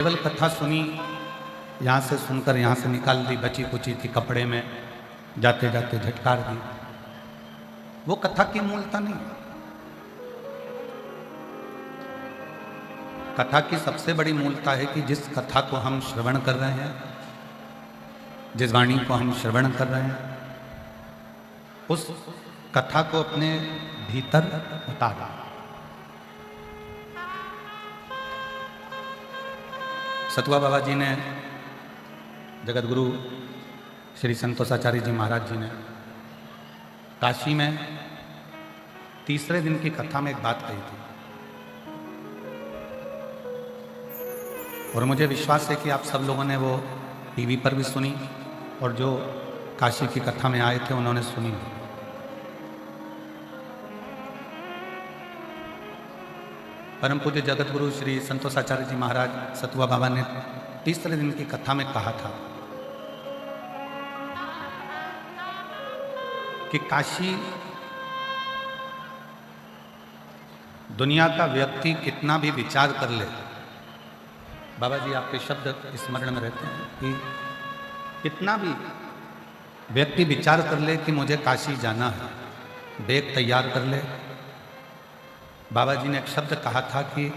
केवल कथा सुनी, यहाँ से सुनकर यहाँ से निकाल दी, बची कुची थी कपड़े में, जाते जाते झटकार दी। वो कथा की मूलता नहीं। कथा की सबसे बड़ी मूलता है कि जिस कथा को हम श्रवण कर रहे हैं, जिस वाणी को हम श्रवण कर रहे हैं, उस कथा को अपने भीतर उतारा। सतुआ बाबा जी ने, जगत गुरु श्री संतोषाचार्य जी महाराज जी ने काशी में तीसरे दिन की कथा में एक बात कही थी, और मुझे विश्वास है कि आप सब लोगों ने वो टीवी पर भी सुनी, और जो काशी की कथा में आए थे उन्होंने सुनी। परम पूज्य जगत गुरु श्री संतोषाचार्य जी महाराज सतुआ बाबा ने तीसरे दिन की कथा में कहा था कि काशी दुनिया का व्यक्ति कितना भी विचार कर ले, बाबा जी आपके शब्द स्मरण में रहते हैं कि कितना भी व्यक्ति विचार कर ले कि मुझे काशी जाना है, बैग तैयार कर ले। बाबा जी ने एक शब्द कहा था कि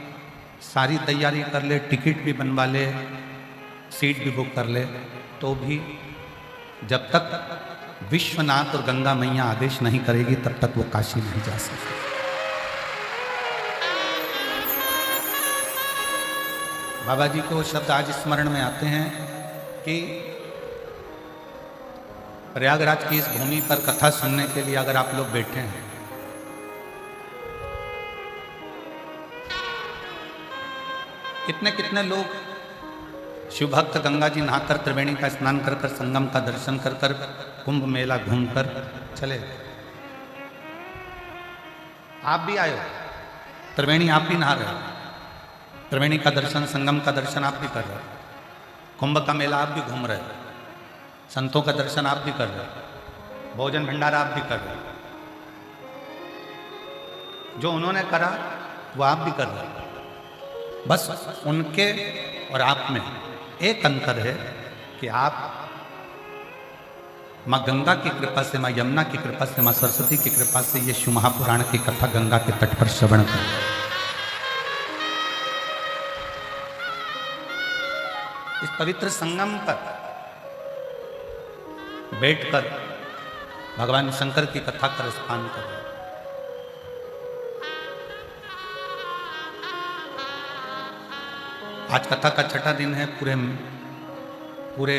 सारी तैयारी कर ले, टिकट भी बनवा ले, सीट भी बुक कर ले, तो भी जब तक विश्वनाथ और गंगा मैया आदेश नहीं करेगी तब तक वो काशी नहीं जा सकती। बाबा जी को शब्द आज स्मरण में आते हैं कि प्रयागराज की इस भूमि पर कथा सुनने के लिए अगर आप लोग बैठे हैं, कितने कितने लोग शिव भक्त गंगा जी नहाकर, त्रिवेणी का स्नान कर कर, संगम का दर्शन कर कर, कुंभ मेला घूमकर चले। आप भी आए हो, त्रिवेणी आप भी नहा रहे हो, त्रिवेणी का दर्शन, संगम का दर्शन आप भी कर रहे हो, कुंभ का मेला आप भी घूम रहे हो, संतों का दर्शन आप भी कर रहे हो, भोजन भंडारा आप भी कर रहे हो। जो उन्होंने करा वो आप भी कर रहे हो। बस उनके और आप में एक अंतर है कि आप माँ गंगा की कृपा से, माँ यमुना की कृपा से, माँ सरस्वती की कृपा से ये शिव महापुराण की कथा गंगा के तट पर श्रवण करें। इस पवित्र संगम पर बैठकर भगवान शंकर की कथा का रसपान करें। आज कथा का छठा दिन है। पूरे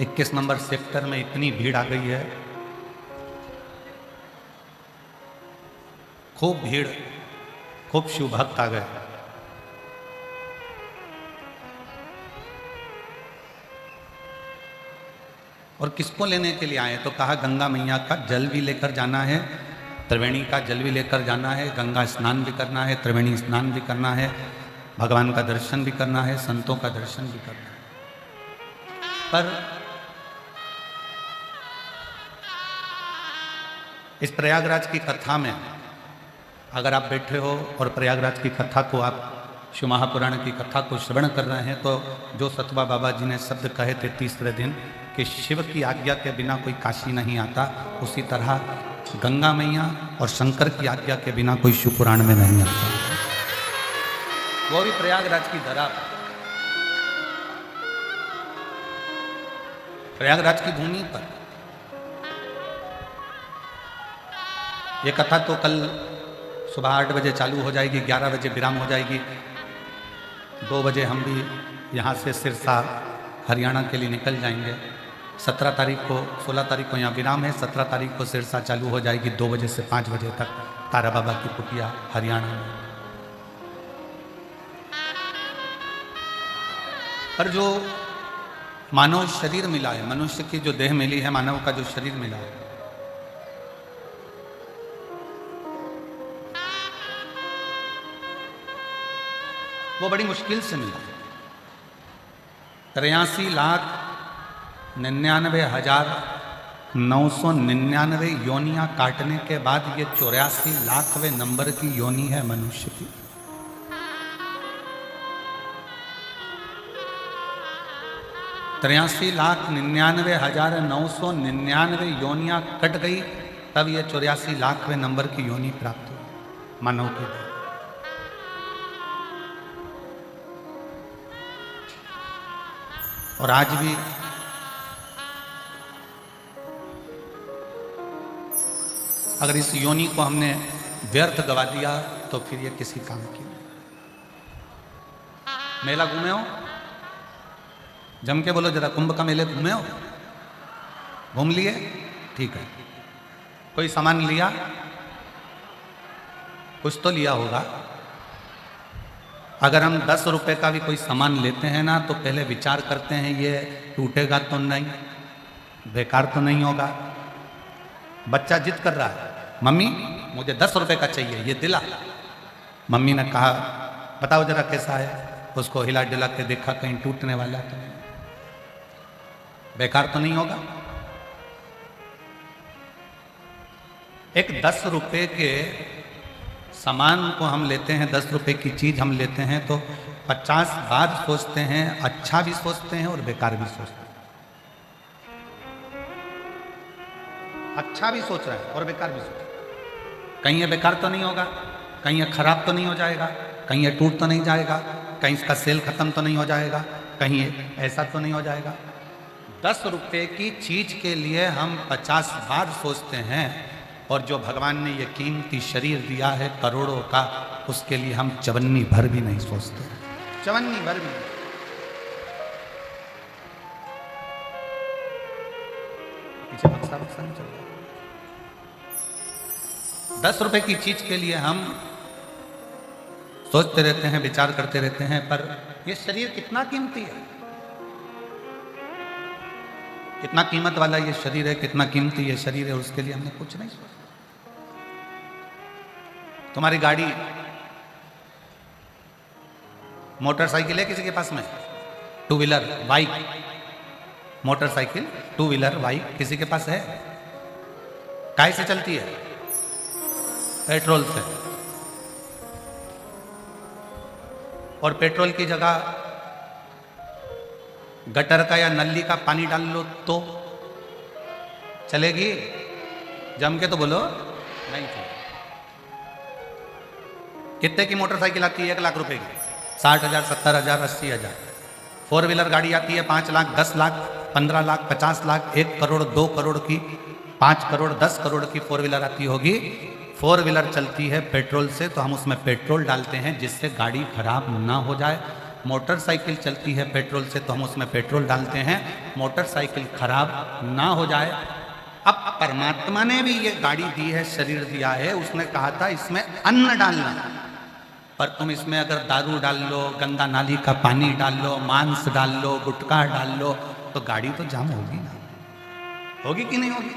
21 नंबर सेक्टर में इतनी भीड़ आ गई है, खूब भीड़, खूब शिव भक्त आ गए। और किसको लेने के लिए आए? तो कहा गंगा मैया का जल भी लेकर जाना है, त्रिवेणी का जल भी लेकर जाना है, गंगा स्नान भी करना है, त्रिवेणी स्नान भी करना है, भगवान का दर्शन भी करना है, संतों का दर्शन भी करना है। पर इस प्रयागराज की कथा में अगर आप बैठे हो और प्रयागराज की कथा को, आप शिव महापुराण की कथा को श्रवण कर रहे हैं, तो जो सतुआ बाबा जी ने शब्द कहे थे तीसरे दिन कि शिव की आज्ञा के बिना कोई काशी नहीं आता, उसी तरह गंगा मैया और शंकर की आज्ञा के बिना कोई शिव पुराण में नहीं आता, वो भी प्रयागराज की धरा, प्रयागराज की भूमि पर। ये कथा तो कल सुबह 8 बजे चालू हो जाएगी, 11 बजे विराम हो जाएगी। 2 बजे हम भी यहाँ से सिरसा हरियाणा के लिए निकल जाएंगे। 17 तारीख को, 16 तारीख को यहाँ विराम है, 17 तारीख को सिरसा चालू हो जाएगी 2 बजे से 5 बजे तक, तारा बाबा की कुटिया हरियाणा में। पर जो मानव शरीर मिला है, मनुष्य की जो देह मिली है, मानव का जो शरीर मिला है, वो बड़ी मुश्किल से मिला। 83,99,999 योनियां काटने के बाद ये 84 लाखवें नंबर की योनि है मनुष्य की। 83,99,999 योनियां कट गई, तब ये 84 लाखवें नंबर की योनि प्राप्त हुई मानव की। और आज भी अगर इस योनि को हमने व्यर्थ गवा दिया तो फिर ये किसी काम की नहीं। मेला घूमे हो? जम के बोलो जरा, कुंभ का मेले घूमे हो? घूम लिए? ठीक है। कोई सामान लिया? कुछ तो लिया होगा। अगर हम 10 रुपए का भी कोई सामान लेते हैं ना, तो पहले विचार करते हैं ये टूटेगा तो नहीं, बेकार तो नहीं होगा। बच्चा जिद कर रहा है, मम्मी मुझे 10 रुपए का चाहिए, ये दिला। मम्मी ने कहा बताओ जरा कैसा है। उसको हिला डिला के देखा, कहीं टूटने वाला तो नहीं, बेकार तो नहीं होगा। एक 10 रुपए के सामान को हम लेते हैं, 10 रुपए की चीज हम लेते हैं तो 50 बार सोचते हैं, अच्छा भी सोचते हैं और बेकार भी सोचते हैं। अच्छा भी सोच रहे हैं और बेकार भी सोच रहे हैं। कहीं ये बेकार तो नहीं होगा, कहीं ये खराब तो नहीं हो जाएगा, कहीं ये टूट तो नहीं जाएगा, कहीं इसका सेल खत्म तो नहीं हो जाएगा, कहीं ये ऐसा तो नहीं हो जाएगा। 10 रुपए की चीज के लिए हम 50 बार सोचते हैं, और जो भगवान ने ये कीमती शरीर दिया है करोड़ों का, उसके लिए हम चवन्नी भर भी नहीं सोचते, चवन्नी भर भी। पीछे बक्सा बक्सा नहीं चल रहा। 10 रुपए की चीज के लिए हम सोचते रहते हैं, विचार करते रहते हैं, पर ये शरीर कितना कीमती है, कितना कीमत वाला ये शरीर है, कितना कीमती ये शरीर है, उसके लिए हमने कुछ नहीं सोचा। तुम्हारी गाड़ी, मोटरसाइकिल है किसी के पास में? 2 wheeler bike, motorcycle 2 wheeler bike किसी के पास है? काहे से चलती है? पेट्रोल से। और पेट्रोल की जगह गटर का या नली का पानी डाल लो तो चलेगी? जम के तो बोलो, नहीं चलेगी। कितने की मोटरसाइकिल आती है? 1 लाख रुपए की, 60,000, 70,000, 80,000। 4 व्हीलर गाड़ी आती है 5 लाख, 10 लाख, 15 लाख, 50 लाख, 1 करोड़, 2 करोड़ की, 5 करोड़, 10 करोड़ की 4 व्हीलर आती होगी। 4 व्हीलर चलती है पेट्रोल से, तो हम उसमें पेट्रोल डालते हैं जिससे गाड़ी खराब ना हो जाए। मोटरसाइकिल चलती है पेट्रोल से, तो हम उसमें पेट्रोल डालते हैं मोटरसाइकिल खराब ना हो जाए। अब परमात्मा ने भी ये गाड़ी दी है, शरीर दिया है, उसने कहा था इसमें अन्न डालना, पर तुम इसमें अगर दारू डाल लो, गंदा नाली का पानी डाल लो, मांस डाल लो, गुटखा डाल लो, तो गाड़ी तो जाम होगी ना, होगी कि नहीं होगी?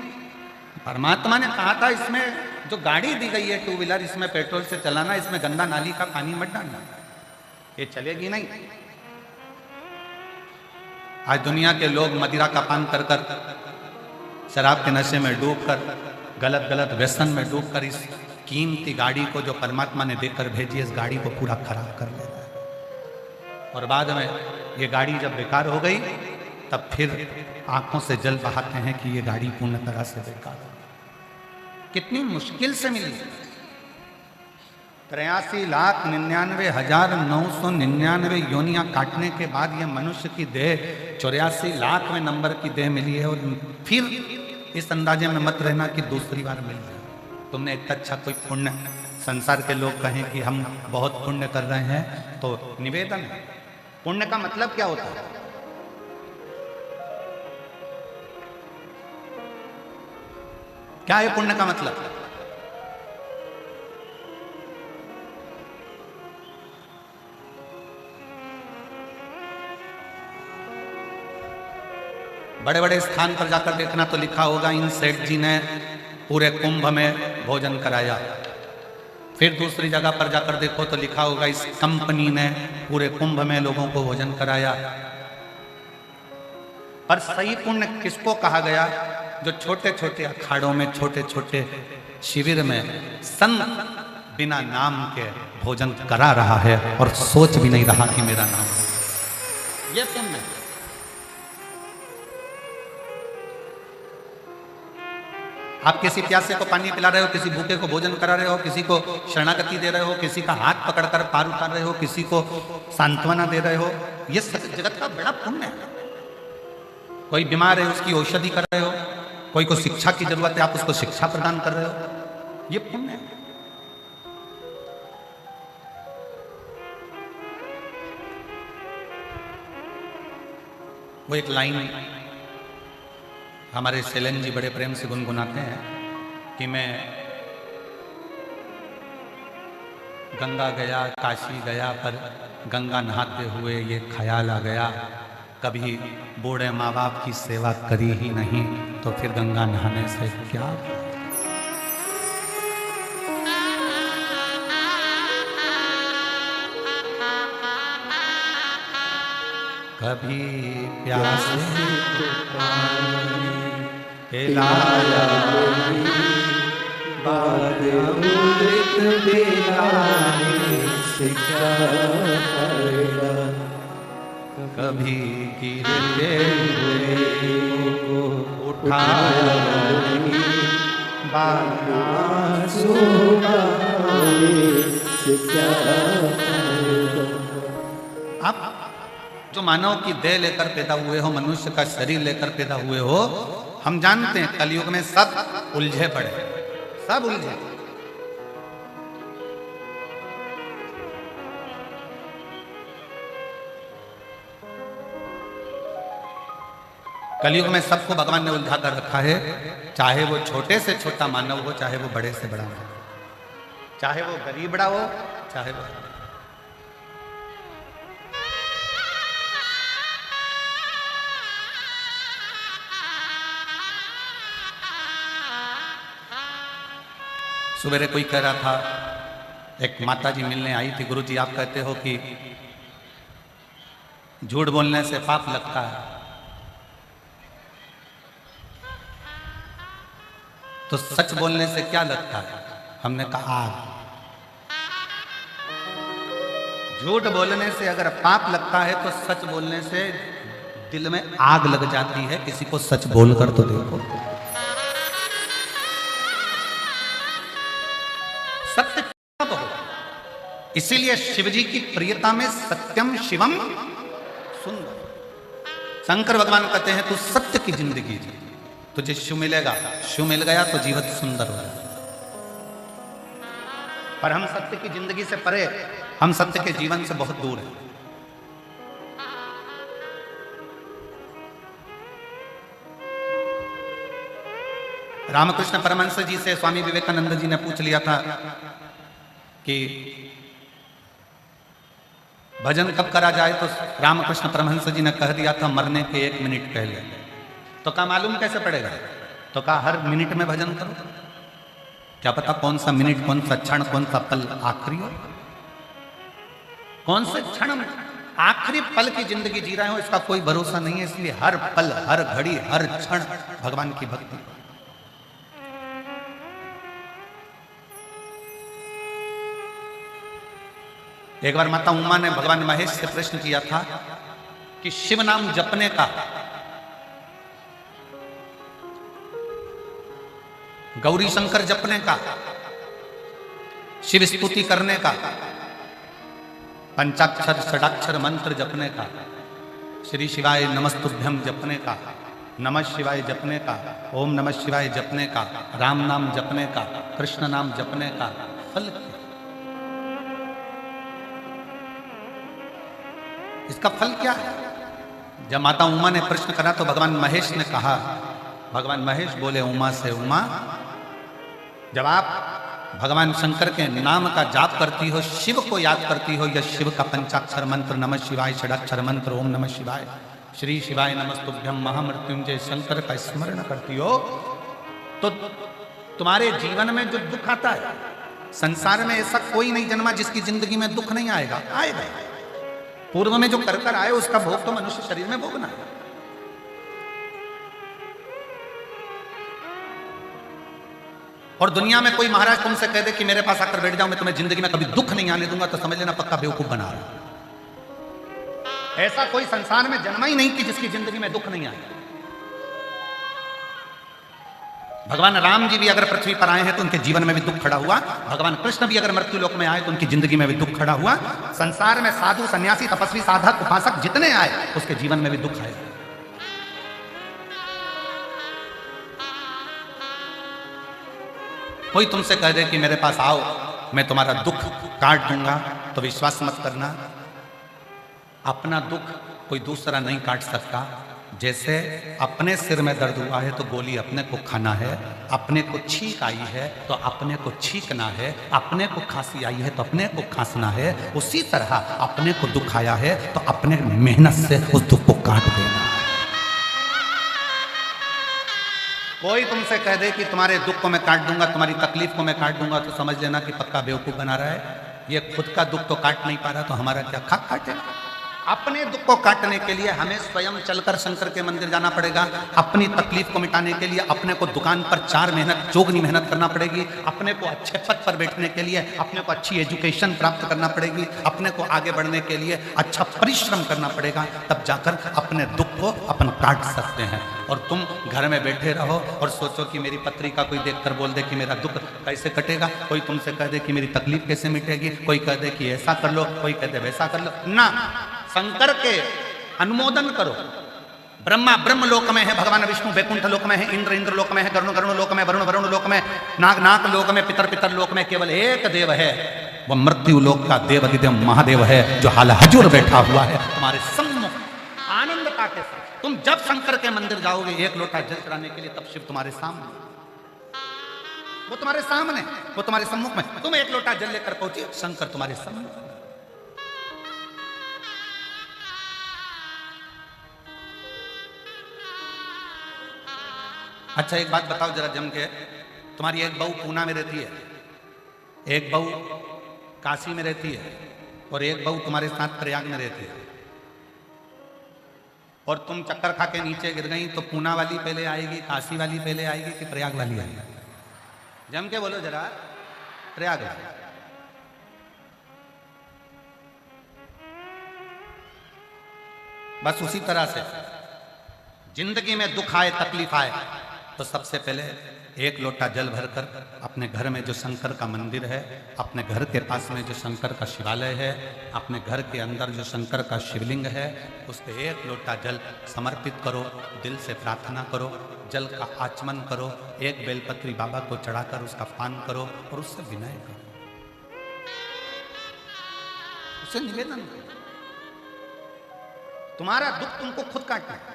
परमात्मा ने कहा था इसमें जो गाड़ी दी गई है 2 व्हीलर, इसमें पेट्रोल से चलाना, इसमें गंदा नाली का पानी मत डालना, ये चलेगी नहीं। आज दुनिया के लोग मदिरा का पान कर कर, शराब के नशे में डूबकर, गलत गलत व्यसन में डूबकर इस कीमती गाड़ी को जो परमात्मा ने देकर भेजी, इस गाड़ी को पूरा खराब कर ले रहा है। और बाद में ये गाड़ी जब बेकार हो गई, तब फिर आंखों से जल बहाते हैं कि ये गाड़ी पूर्ण तरह से बेकार हो। कितनी मुश्किल से मिली। 83,99,999 योनियां काटने के बाद ये मनुष्य की देह 84 लाखवें नंबर की देह मिली है। और फिर इस अंदाजे में मत रहना कि दूसरी बार मिल जाए। तुमने इतना अच्छा कोई पुण्य, संसार के लोग कहें कि हम बहुत पुण्य कर रहे हैं, तो निवेदन है, पुण्य का मतलब क्या होता है? क्या है पुण्य का मतलब? बड़े बड़े स्थान पर जाकर देखना तो लिखा होगा इन सेठ जी ने पूरे कुंभ में भोजन कराया। फिर दूसरी जगह पर जाकर देखो तो लिखा होगा इस कंपनी ने पूरे कुंभ में लोगों को भोजन कराया। पर सही पुण्य किसको कहा गया? जो छोटे छोटे अखाड़ों में, छोटे छोटे शिविर में संत बिना नाम के भोजन करा रहा है और सोच भी नहीं रहा कि मेरा नाम है। ये पुण्य। आप किसी प्यासे को पानी पिला रहे हो, किसी भूखे को भोजन करा रहे हो, किसी को शरणागति दे रहे हो, किसी का हाथ पकड़कर पार उतार रहे हो, किसी को सांत्वना दे रहे हो, ये जगत का बड़ा पुण्य है। कोई बीमार है उसकी औषधि कर रहे हो, कोई को शिक्षा की जरूरत है आप उसको शिक्षा प्रदान कर रहे हो, ये पुण्य है। वो एक लाइन हमारे शैलेंद्र जी बड़े प्रेम से गुनगुनाते हैं कि मैं गंगा गया, काशी गया, पर गंगा नहाते हुए ये ख्याल आ गया, कभी बूढ़े माँ बाप की सेवा करी ही नहीं तो फिर गंगा नहाने से क्या। कभी प्यासे को पानी पिलाया, बाद अमृत पिलाने से क्या फायदा। कभी गिरते हुए को उठाया, बाद आंसू बहाने से क्या फायदा। आप जो मानव की देह लेकर पैदा हुए हो, मनुष्य का शरीर लेकर पैदा हुए हो, हम जानते हैं कलयुग में सब उलझे पड़े, सब उलझे। कलयुग में सबको भगवान ने उलझा कर रखा है, चाहे वो छोटे से छोटा मानव हो, चाहे वो बड़े से बड़ा हो, चाहे वो गरीबड़ा हो, चाहे वो। सवेरे कोई कह रहा था, एक माता जी मिलने आई थी, गुरुजी आप कहते हो कि झूठ बोलने से पाप लगता है, तो सच बोलने से क्या लगता है? हमने कहा आग। झूठ बोलने से अगर पाप लगता है तो सच बोलने से दिल में आग लग जाती है। किसी को सच बोलकर तो देखो। सत्य कब हो? इसीलिए शिवजी की प्रियता में सत्यम शिवम सुंदर। शंकर भगवान कहते हैं तू सत्य की जिंदगी जी, तुझे शिव मिलेगा, शिव मिल गया तो जीवन सुंदर हो जाएगा। पर हम सत्य की जिंदगी से परे, हम सत्य के जीवन से बहुत दूर हैं। रामकृष्ण परमहंस जी से स्वामी विवेकानंद जी ने पूछ लिया था कि भजन कब करा जाए, तो रामकृष्ण परमहंस जी ने कह दिया था मरने के 1 मिनट पहले। तो कहा मालूम कैसे पड़ेगा? तो कहा हर मिनट में भजन करो, क्या पता कौन सा मिनट, कौन सा क्षण, कौन सा पल आखिरी हो, कौन से क्षण आखिरी पल की जिंदगी जी रहे हो इसका कोई भरोसा नहीं है। इसलिए हर पल, हर घड़ी, हर क्षण भगवान की भक्ति। एक बार माता उमा ने भगवान महेश से प्रश्न किया था कि शिव नाम जपने का, गौरी शंकर जपने का, शिव स्तुति करने का, पंचाक्षर षडाक्षर मंत्र जपने का, श्री शिवाय नमस्तुभ्यम जपने का, नमः शिवाय जपने का, ओम नमः शिवाय जपने का, राम नाम जपने का, कृष्ण नाम जपने का फल क्या? इसका फल क्या है? जब माता उमा ने प्रश्न करा तो भगवान महेश ने कहा, भगवान महेश बोले उमा से, उमा जब आप भगवान शंकर के नाम का जाप करती हो, शिव को याद करती हो, या शिव का पंचाक्षर मंत्र नमः शिवाय, षडाक्षर मंत्र ओम नमः शिवाय, श्री शिवाय नमस्तुभ्यम, महामृत्युंजय शंकर का स्मरण करती हो, तो तुम्हारे जीवन में जो दुख आता है, संसार में ऐसा कोई नहीं जन्मा जिसकी जिंदगी में दुख नहीं आएगा, आएगा। पूर्व में जो कर कर आए उसका भोग तो मनुष्य शरीर में भोगना है। और दुनिया में कोई महाराज तुमसे कह दे कि मेरे पास आकर बैठ जाओ, मैं तुम्हें जिंदगी में कभी दुख नहीं आने दूंगा, तो समझ लेना पक्का बेवकूफ बना रहा है। ऐसा कोई संसार में जन्मा ही नहीं कि जिसकी जिंदगी में दुख नहीं आए। भगवान राम जी भी अगर पृथ्वी पर आए हैं तो उनके जीवन में भी दुख खड़ा हुआ। भगवान कृष्ण भी अगर मृत्यु लोक में आए तो उनकी जिंदगी में भी दुख खड़ा हुआ। संसार में साधु सन्यासी तपस्वी साधक उपासक जितने आए उसके जीवन में भी दुख आए। कोई तुमसे कह दे कि मेरे पास आओ मैं तुम्हारा दुख काट दूंगा तो विश्वास मत करना। अपना दुख कोई दूसरा नहीं काट सकता। जैसे अपने सिर में दर्द हुआ है तो गोली अपने को खाना है, अपने को छींक आई है तो अपने को छींकना है, अपने को खांसी आई है तो अपने को खांसना है। उसी तरह अपने को दुख आया है तो अपने मेहनत से उस दुख को काट देना है। कोई तुमसे कह दे कि तुम्हारे दुख को मैं काट दूंगा, तुम्हारी तकलीफ को मैं काट दूंगा, तो समझ लेना कि पक्का बेवकूफ बना रहा है। ये खुद का दुख तो काट नहीं पा रहा तो हमारा क्या खाक काटे। अपने दुख को काटने के लिए हमें स्वयं चलकर शंकर के मंदिर जाना पड़ेगा। अपनी तकलीफ को मिटाने के लिए अपने को दुकान पर 4 महीने चौगनी मेहनत करना पड़ेगी। अपने को अच्छे पद पर बैठने के लिए अपने को अच्छी एजुकेशन प्राप्त करना पड़ेगी। अपने को आगे बढ़ने के लिए अच्छा परिश्रम करना पड़ेगा। तब जाकर अपने दुख को अपन काट सकते हैं। और तुम घर में बैठे रहो और सोचो कि मेरी पत्रिका कोई देखकर बोल दे कि मेरा दुख कैसे कटेगा, कोई तुमसे कह दे कि मेरी तकलीफ कैसे मिटेगी, कोई कह दे कि ऐसा कर लो, कोई कह दे वैसा कर लो। ना, शंकर के अनुमोदन करो। ब्रह्मा ब्रह्म लोक में है, भगवान विष्णु वैकुंठ लोक में है, इंद्र इंद्र लोक में है, गरुण गरुण लोक में, वरुण वरुण लोक में, नाग नाग लोक में, पितर पितर लोक में केवल एक देव है। वह मृत्यु लोक का देव अधिदेव महादेव है जो हाल हजूर बैठा हुआ है तुम्हारे सम्मुख आनंदता के साथ। तुम जब शंकर के मंदिर जाओगे 1 लोटा जल चढ़ाने के लिए, तब शिव तुम्हारे सामने, वो तुम्हारे सामने, वो तुम्हारे सम्मुख में। तुम 1 लोटा जल लेकर पहुंचे, शंकर तुम्हारे सम्मुख। अच्छा एक बात बताओ जरा जम के, तुम्हारी एक बहू पूना में रहती है, एक बहू काशी में रहती है और एक बहू तुम्हारे साथ प्रयाग में रहती है, और तुम चक्कर खा के नीचे गिर गई तो पूना वाली पहले आएगी, काशी वाली पहले आएगी कि प्रयाग वाली आएगी? जम के बोलो जरा। प्रयाग वाली। बस उसी तरह से जिंदगी में दुख आए तकलीफ आए तो सबसे पहले 1 लोटा जल भरकर अपने घर में जो शंकर का मंदिर है, अपने घर के पास में जो शंकर का शिवालय है, अपने घर के अंदर जो शंकर का शिवलिंग है, उसके 1 लोटा जल समर्पित करो। दिल से प्रार्थना करो, जल का आचमन करो, 1 बेलपत्री बाबा को चढ़ाकर उसका पान करो और उससे विनय करो, उससे निवेदन करो। तुम्हारा दुख तुमको खुद काटना है।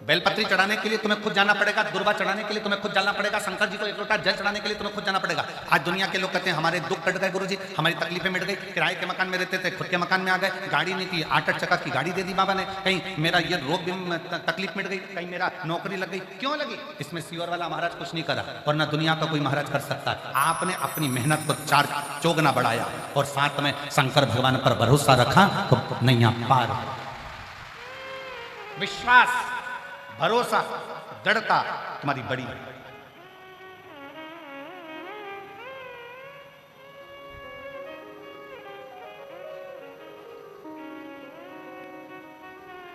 बेलपत्री चढ़ाने के लिए तुम्हें खुद जाना पड़ेगा, दुर्वा चढ़ाने के लिए तुम्हें खुद जाना पड़ेगा, शंकर जी को 1 लोटा जल चढ़ाने के लिए तुम्हें खुद जाना पड़ेगा। आज दुनिया के लोग कहते हैं हमारे दुख कट गए गुरुजी, हमारी तकलीफें मिट गई, किराए के मकान में रहते थे खुद के मकान में आ गए, गाड़ी नहीं थी 8 चक्का की गाड़ी दे दी बाबा ने, कहीं मेरा ये रोग भी तकलीफ मिट गई, कहीं मेरा नौकरी लग गई। क्यों लगी? इसमें सीवर वाला महाराज कुछ नहीं करा और ना दुनिया का कोई महाराज कर सकता है। आपने अपनी मेहनत को 4 चौगुना बढ़ाया और साथ में शंकर भगवान पर भरोसा रखा तो नैया पार। विश्वास, भरोसा, दृढ़ता तुम्हारी बड़ी है।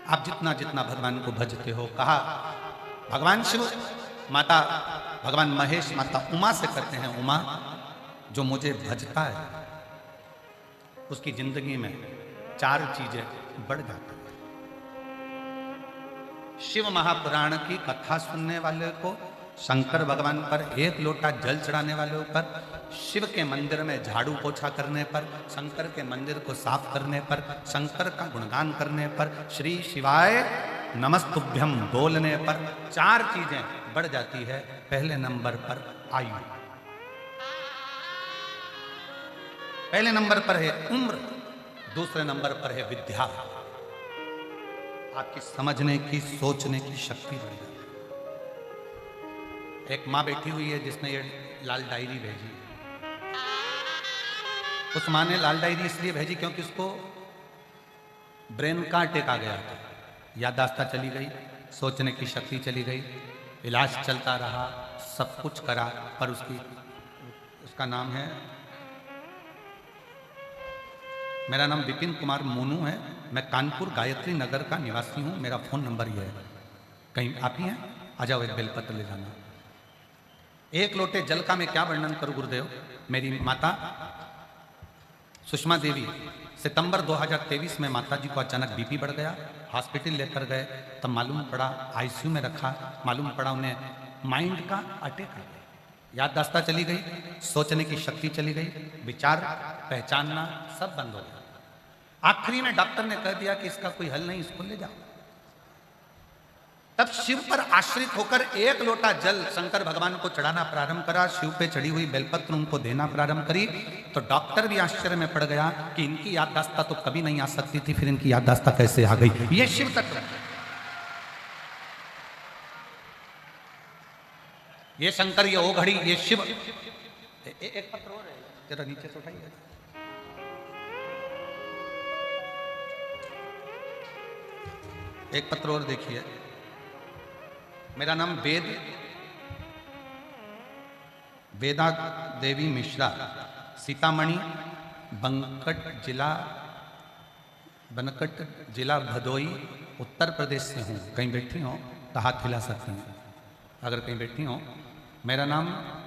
आप जितना जितना भगवान को भजते हो, कहा भगवान शिव, माता भगवान महेश माता उमा से करते हैं, उमा जो मुझे भजता है उसकी जिंदगी में 4 चीजें बढ़ जाती है। शिव महापुराण की कथा सुनने वाले को, शंकर भगवान पर 1 लोटा जल चढ़ाने वालों पर, शिव के मंदिर में झाड़ू पोछा करने पर, शंकर के मंदिर को साफ करने पर, शंकर का गुणगान करने पर, श्री शिवाय नमस्तुभ्यम बोलने पर 4 चीजें बढ़ जाती है। पहले नंबर पर आयु, पहले नंबर पर है उम्र, दूसरे नंबर पर है विद्या। आपकी समझने की, सोचने की शक्ति बढ़ जाती है। एक माँ बैठी हुई है जिसने ये लाल डायरी भेजी। उस माँ ने लाल डायरी इसलिए भेजी क्योंकि उसको ब्रेन का अटैक आ गया था, याददाश्त चली गई, सोचने की शक्ति चली गई, इलाज चलता रहा, सब कुछ करा, पर उसका नाम है, मेरा नाम विपिन कुमार मोनू है, मैं कानपुर गायत्री नगर का निवासी हूँ, मेरा फ़ोन नंबर ये है, कहीं आप ही हैं, आ जाओ 1 बेलपत्र ले जाना। एक लोटे जल का मैं क्या वर्णन करूं गुरुदेव। मेरी माता सुषमा देवी, सितंबर 2023 में माता जी को अचानक बीपी बढ़ गया, हॉस्पिटल लेकर गए, तब मालूम पड़ा, आईसीयू में रखा, मालूम पड़ा उन्हें माइंड का अटैक आ गया, याददाश्त चली गई, सोचने की शक्ति चली गई, विचार पहचानना सब बंद हो गया। आखिरी में डॉक्टर ने कह दिया कि इसका कोई हल नहीं, इसको ले जाओ। तब शिव पर आश्रित होकर एक लोटा जल शंकर भगवान को चढ़ाना प्रारंभ करा, शिव पे चढ़ी हुई बेलपत्र उनको देना प्रारंभ करी, तो डॉक्टर भी आश्चर्य में पड़ गया कि इनकी याददाश्त तो कभी नहीं आ सकती थी, फिर इनकी याददाश्त कैसे आ गई। ये शिव तत्व, ये शंकर, ये ओ घड़ी, ये शिव। एक पत्र और है, जरा नीचे से उठाइए। एक पत्र और देखिए। मेरा नाम वेदा देवी मिश्रा, सीतामढ़ी बनकट जिला भदोई उत्तर प्रदेश से हूँ। कहीं बैठी हो तो हाथ हिला सकती हैं अगर कहीं बैठी हो। मेरा नाम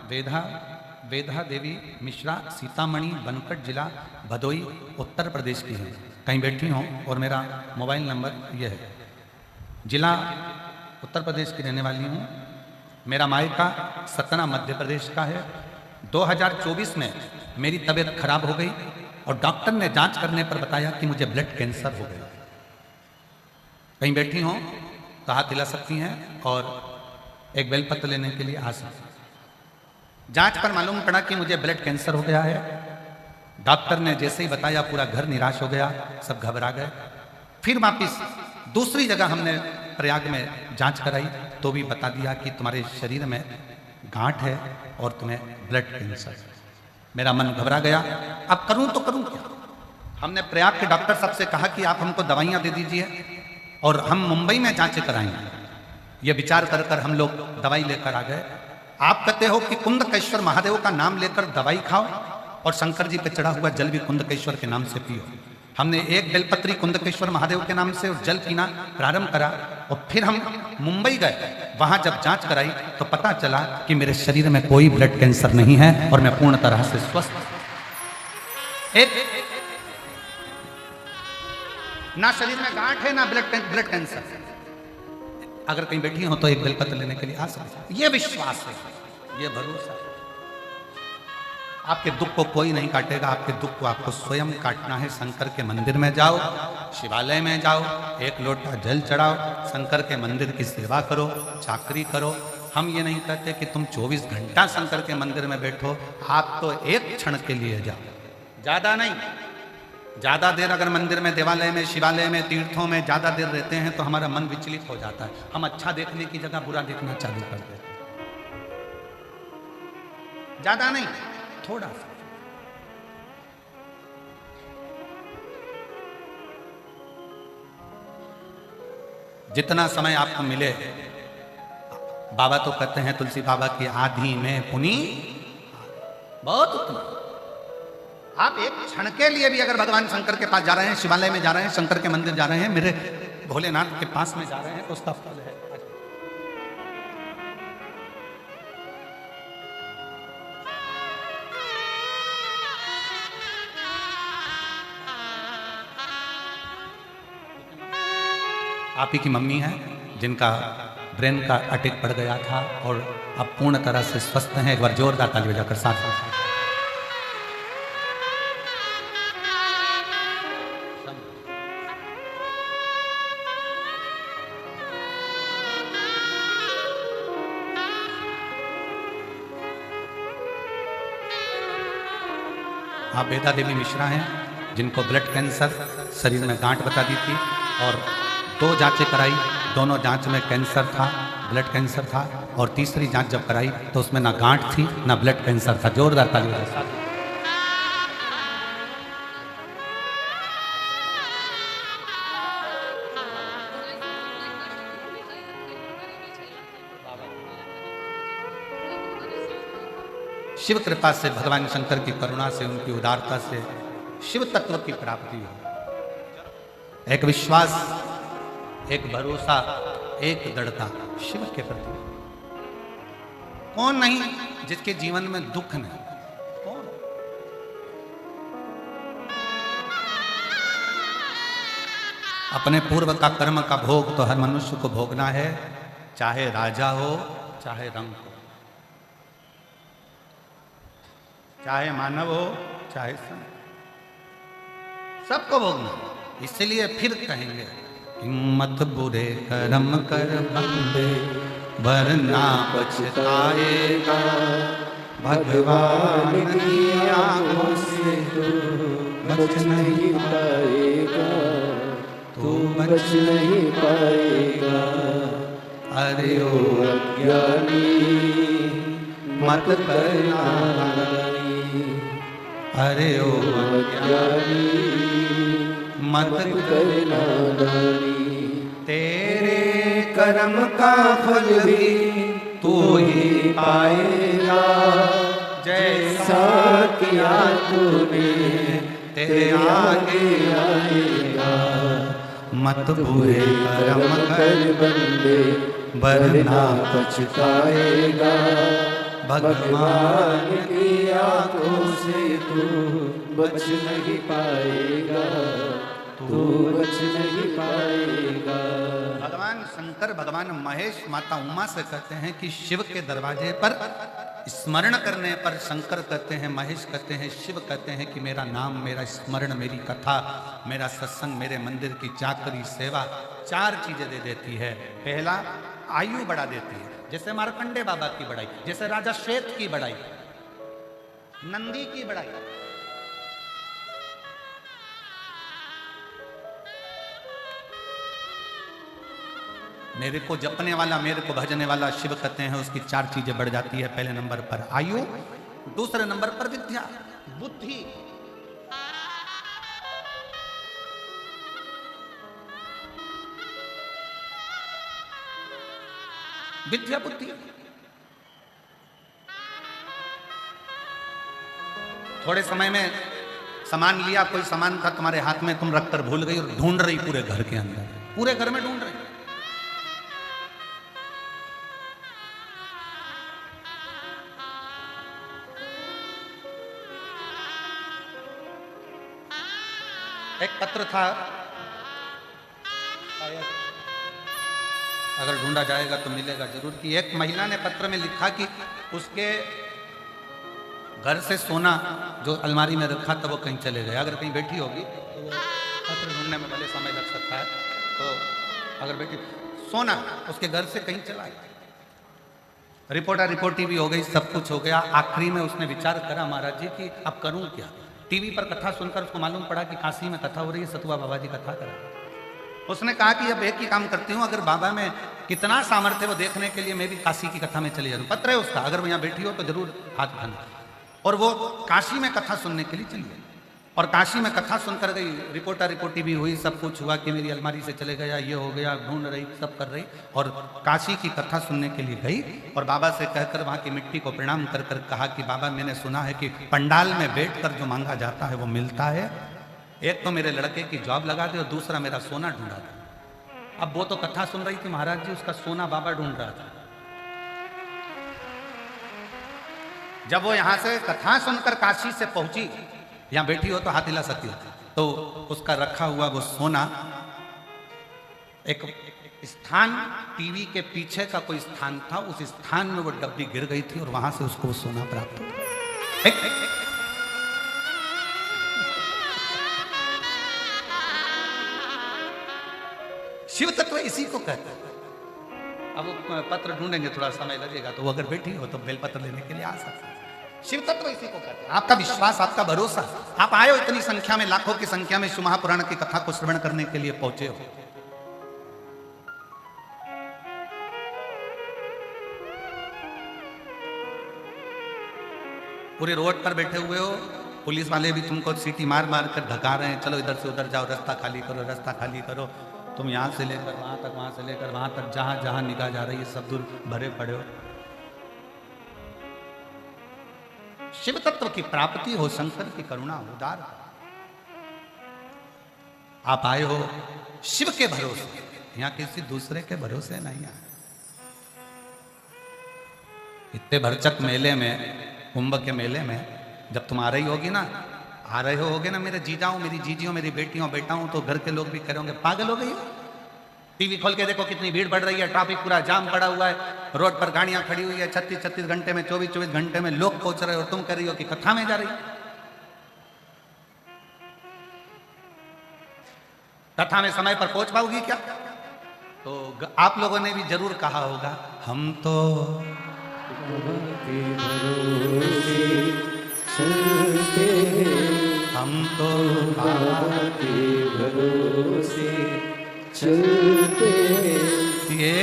वेदा देवी मिश्रा, सीतामढ़ी बनकट जिला भदोई उत्तर प्रदेश की है, कहीं बैठी हो। और मेरा मोबाइल नंबर यह है। जिला उत्तर प्रदेश की रहने वाली हूँ। मेरा मायका सतना मध्य प्रदेश का है। 2024 में मेरी तबीयत खराब हो गई और डॉक्टर ने जांच करने पर बताया कि मुझे ब्लड कैंसर हो गया। कहीं बैठी हो तो हाथ हिला सकती हैं और एक बेलपत्र लेने के लिए आ सकती हैं। जांच पर मालूम पड़ा कि मुझे ब्लड कैंसर हो गया है। डॉक्टर ने जैसे ही बताया पूरा घर निराश हो गया, सब घबरा गए। फिर वापिस दूसरी जगह हमने प्रयाग में जांच कराई तो भी बता दिया कि तुम्हारे शरीर में गांठ है और तुम्हें ब्लड कैंसर। मेरा मन घबरा गया, अब करूं तो करूं क्या। हमने प्रयाग के डॉक्टर साहब से कहा कि आप हमको दवाइयां दे दीजिए और हम मुंबई में जांच कराएंगे। ये विचार कर कर हम लोग दवाई लेकर आ गए। आप कहते हो कि कुंदकेश्वर महादेव का नाम लेकर दवाई खाओ और शंकर जी पे चढ़ा हुआ जल भी कुंदकेश्वर के नाम से पियो। हमने एक बेलपत्री कुंदकेश्वर महादेव के नाम से जल पीना प्रारंभ करा और फिर हम मुंबई गए। वहां जब जांच कराई तो पता चला कि मेरे शरीर में कोई ब्लड कैंसर नहीं है और मैं पूर्ण तरह से स्वस्थ। ना शरीर में गांठ है ना ब्लड कैंसर। अगर कहीं बैठी हो तो एक बेलपत्र लेने के लिए आ सकते। ये विश्वास है, ये भरोसा है। आपके दुख को कोई नहीं काटेगा, आपके दुख को आपको स्वयं काटना है। शंकर के मंदिर में जाओ, शिवालय में जाओ, एक लोटा जल चढ़ाओ, शंकर के मंदिर की सेवा करो, चाकरी करो। हम ये नहीं कहते कि तुम 24 घंटा शंकर के मंदिर में बैठो, आप तो एक क्षण के लिए जाओ, ज्यादा नहीं। ज्यादा देर अगर मंदिर में, देवालय में, शिवालय में, तीर्थों में ज्यादा देर रहते हैं तो हमारा मन विचलित हो जाता है। हम अच्छा देखने की जगह बुरा देखना चालू कर देते हैं। ज्यादा नहीं, थोड़ा सा। जितना समय आपको मिले, बाबा तो कहते हैं तुलसी बाबा की आधी में पुनी बहुत उतना। आप एक क्षण के लिए भी अगर भगवान शंकर के पास जा रहे हैं, शिवालय में जा रहे हैं, शंकर के मंदिर जा रहे हैं, मेरे भोलेनाथ के पास में जा रहे हैं तो उसका फल है। आप ही की मम्मी है जिनका ब्रेन का अटैक पड़ गया था और अब पूर्ण तरह से स्वस्थ हैं। एक बार जोरदार ताली बजाकर साथ आप वेदा देवी मिश्रा हैं जिनको ब्लड कैंसर, शरीर में गांठ बता दी थी और 2 जांचें कराई, दोनों जांच में कैंसर था, ब्लड कैंसर था। और तीसरी जांच जब कराई तो उसमें ना गांठ थी ना ब्लड कैंसर था। जोरदार ताली बजाइए। शिव कृपा से, भगवान शंकर की करुणा से, उनकी उदारता से शिव तत्व की प्राप्ति हो। एक विश्वास, एक भरोसा, एक दृढ़ता शिव के प्रति। कौन नहीं जिसके जीवन में दुख नहीं? कौन? अपने पूर्व का कर्म का भोग तो हर मनुष्य को भोगना है, चाहे राजा हो चाहे रंग हो, चाहे मानव हो चाहे संत, सबको भोगना। इसलिए फिर कहेंगे हिम्मत बुरे कर्म कर बंदे वरना पछताएगा, भगवान की आंखों से तू बच नहीं पाएगा, तू बच नहीं पाएगा। अरे ओ अज्ञानी मत करना, अरे ओ अज्ञानी मत करना, तेरे कर्म का फल भी तू ही पाएगा, जैसा किया तूने तेरे आगे आएगा। मत बुरे कर्म कर बंदे वरना पछताएगा, भगवान की आंखों से तू बच नहीं पाएगा, तू बच नहीं पाएगा। भगवान शंकर, भगवान महेश माता उमा से कहते हैं कि शिव के दरवाजे पर स्मरण करने पर शंकर कहते हैं, महेश कहते हैं, शिव कहते हैं कि मेरा नाम, मेरा स्मरण, मेरी कथा, मेरा सत्संग, मेरे मंदिर की चाकरी सेवा 4 चीजें दे देती है। पहला, आयु बढ़ा देती है, जैसे मार्कंडे बाबा की बढ़ाई, जैसे राजा श्वेत की बढ़ाई, नंदी की बढ़ाई। मेरे को जपने वाला, मेरे को भजने वाला शिव कहते हैं, उसकी 4 चीजें बढ़ जाती है। पहले नंबर पर आयु, दूसरे नंबर पर विद्या, बुद्धि, विद्या बुद्धि। थोड़े समय में सामान लिया, कोई सामान था तुम्हारे हाथ में, तुम रखकर भूल गई और ढूंढ रही पूरे घर के अंदर, पूरे घर में ढूंढ रही। एक पत्र था, अगर ढूंढा जाएगा तो मिलेगा जरूर, कि एक महिला ने पत्र में लिखा कि उसके घर से सोना जो अलमारी में रखा था वो कहीं चले गए। अगर कहीं बैठी होगी तो वो पत्र ढूंढने में भले समय लग सकता है, तो अगर बैठी सोना उसके घर से कहीं चला गया। रिपोर्टी भी हो गई, सब कुछ हो गया। आखिरी में उसने विचार करा, महाराज जी कि अब करूं क्या। टीवी पर कथा सुनकर उसको मालूम पड़ा कि काशी में कथा हो रही है, सतुआ बाबा जी कथा करा। उसने कहा कि अब एक ही काम करती हूँ, अगर बाबा में कितना सामर्थ्य वो देखने के लिए मैं भी काशी की कथा में चली जाऊँ। पत्र है उसका, अगर वो यहाँ बैठी हो तो जरूर हाथ उठाना। और वो काशी में कथा सुनने के लिए चली गई, और काशी में कथा सुनकर गई। रिपोर्टी भी हुई, सब कुछ हुआ कि मेरी अलमारी से चले गया, ये हो गया, ढूंढ रही, सब कर रही, और काशी की कथा सुनने के लिए गई। और बाबा से कहकर वहाँ की मिट्टी को प्रणाम कर कर कहा कि बाबा, मैंने सुना है कि पंडाल में बैठकर जो मांगा जाता है वो मिलता है। एक तो मेरे लड़के की जॉब लगा दे और दूसरा मेरा सोना ढूंढा था। अब वो तो कथा सुन रही थी महाराज जी, उसका सोना बाबा ढूंढ रहा था। जब वो यहाँ से कथा सुनकर काशी से पहुंची, यहाँ बैठी हो तो हाथ हिला सकती हो, तो उसका रखा हुआ वो सोना एक स्थान, टीवी के पीछे का कोई स्थान था, उस स्थान में वो डब्बी गिर गई थी और वहां से उसको वो सोना प्राप्त हो गया। शिव तत्व इसी को कहते हैं। अब वो पत्र ढूंढेंगे, थोड़ा समय लगेगा, तो वो अगर बैठी हो तो बेलपत्र लेने के लिए आ सकते हैं। शिव तत्व इसी को कहते हैं। आपका विश्वास, आपका भरोसा, आप आए हो इतनी संख्या में, लाखों की संख्या में शिव महापुराण की कथा को श्रवण करने के लिए पहुंचे हो। पूरे रोड पर बैठे हुए हो, पुलिस वाले भी तुमको सीटी मार मार कर धका रहे हैं, चलो इधर से उधर जाओ, रास्ता खाली करो, रास्ता खाली करो। तुम यहाँ से लेकर वहां तक, वहां से लेकर वहां तक, जहां जहां निगाह जा रही है सब दूर भरे पड़े हो। शिव तत्व की प्राप्ति हो, शंकर की करुणा उदार। आप आए हो शिव के भरोसे, यहाँ किसी दूसरे के भरोसे नहीं आए। इतने भरचक मेले में, कुंभ के मेले में जब तुम आ रही होगी ना, आ रहे होगे ना मेरे जीजाओं, मेरी जीजियों, मेरी बेटियों बेटाओं, तो घर के लोग भी कह रहे होंगे पागल हो गई। टीवी खोल के देखो कितनी भीड़ बढ़ रही है, ट्रैफिक पूरा जाम पड़ा हुआ है, रोड पर गाड़ियां खड़ी हुई है, 36-36 घंटे में, 24-24 घंटे में लोग पहुंच रहे हो, तुम कह रही हो कि कथा में जा रही। कथा में समय पर पहुंच पाओगी क्या? तो आप लोगों ने भी जरूर कहा होगा, हम तो बाबा के भरोसे चलते, ये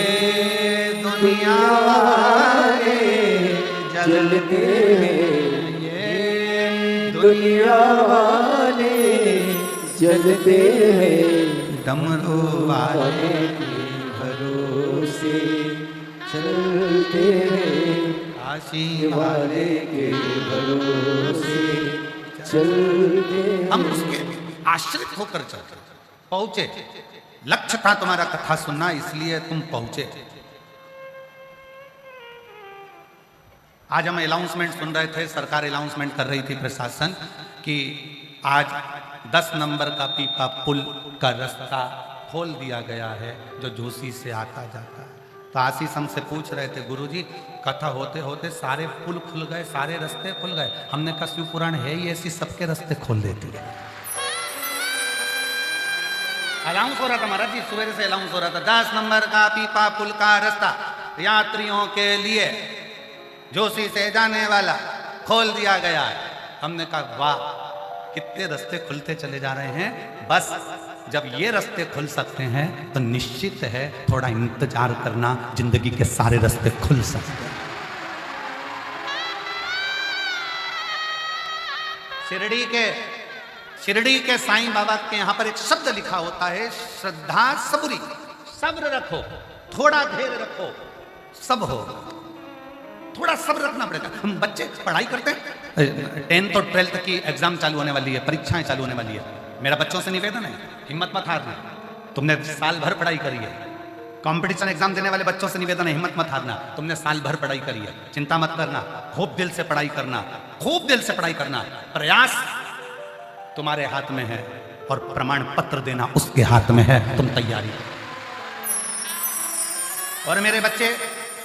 दुनिया वाले जलते हैं, ये दुनिया वाले जलते हैं, डमरू वाले के भरोसे चलते हैं, काशी वाले के भरोसे चलते। हम उसके आश्रित होकर चलते पहुंचे। लक्ष्य था तुम्हारा कथा सुनना, इसलिए तुम पहुंचे। आज हम अनाउंसमेंट सुन रहे थे, सरकार अनाउंसमेंट कर रही थी, प्रशासन, कि आज 10 नंबर का पीपा पुल का रास्ता खोल दिया गया है जो झूसी से आता जाता है। तो आशीष हमसे पूछ रहे थे, गुरुजी कथा होते होते सारे पुल खुल गए, सारे रास्ते खुल गए। हमने कहा शिव पुराण है ही ऐसी, सबके रास्ते खोल देती है। अनाउंस हो रहा था महाराज जी, सुबह से अनाउंस हो रहा था, 10 नंबर का पीपा पुल का रास्ता यात्रियों के लिए जोशी से जाने वाला खोल दिया गया है। हमने कहा वाह, कितने रास्ते खुलते चले जा रहे हैं। बस जब ये रास्ते खुल सकते हैं तो निश्चित है थोड़ा इंतजार करना, जिंदगी के सारे रास्ते खुल सकते हैं। शिरडी के साईं बाबा के यहां पर एक शब्द लिखा होता है, श्रद्धा सबुरी। सब्र रखो, थोड़ा धैर्य रखो, सब हो। थोड़ा सब्र रखना पड़ेगा। हम बच्चे पढ़ाई करते हैं, 10th और 12th की एग्जाम चालू होने वाली है, परीक्षाएं चालू होने वाली है। मेरा बच्चों से निवेदन है, हिम्मत मत हारना। तुमने साल भर पढ़ाई करी है, कंपटीशन एग्जाम देने वाले बच्चों से निवेदन है, हिम्मत मत हारना। तुमने साल भर पढ़ाई करी है, चिंता मत करना, खूब दिल से पढ़ाई करना, खूब दिल से पढ़ाई करना। प्रयास तुम्हारे हाथ में है और प्रमाण पत्र देना उसके हाथ में है। तुम तैयारी। और मेरे बच्चे,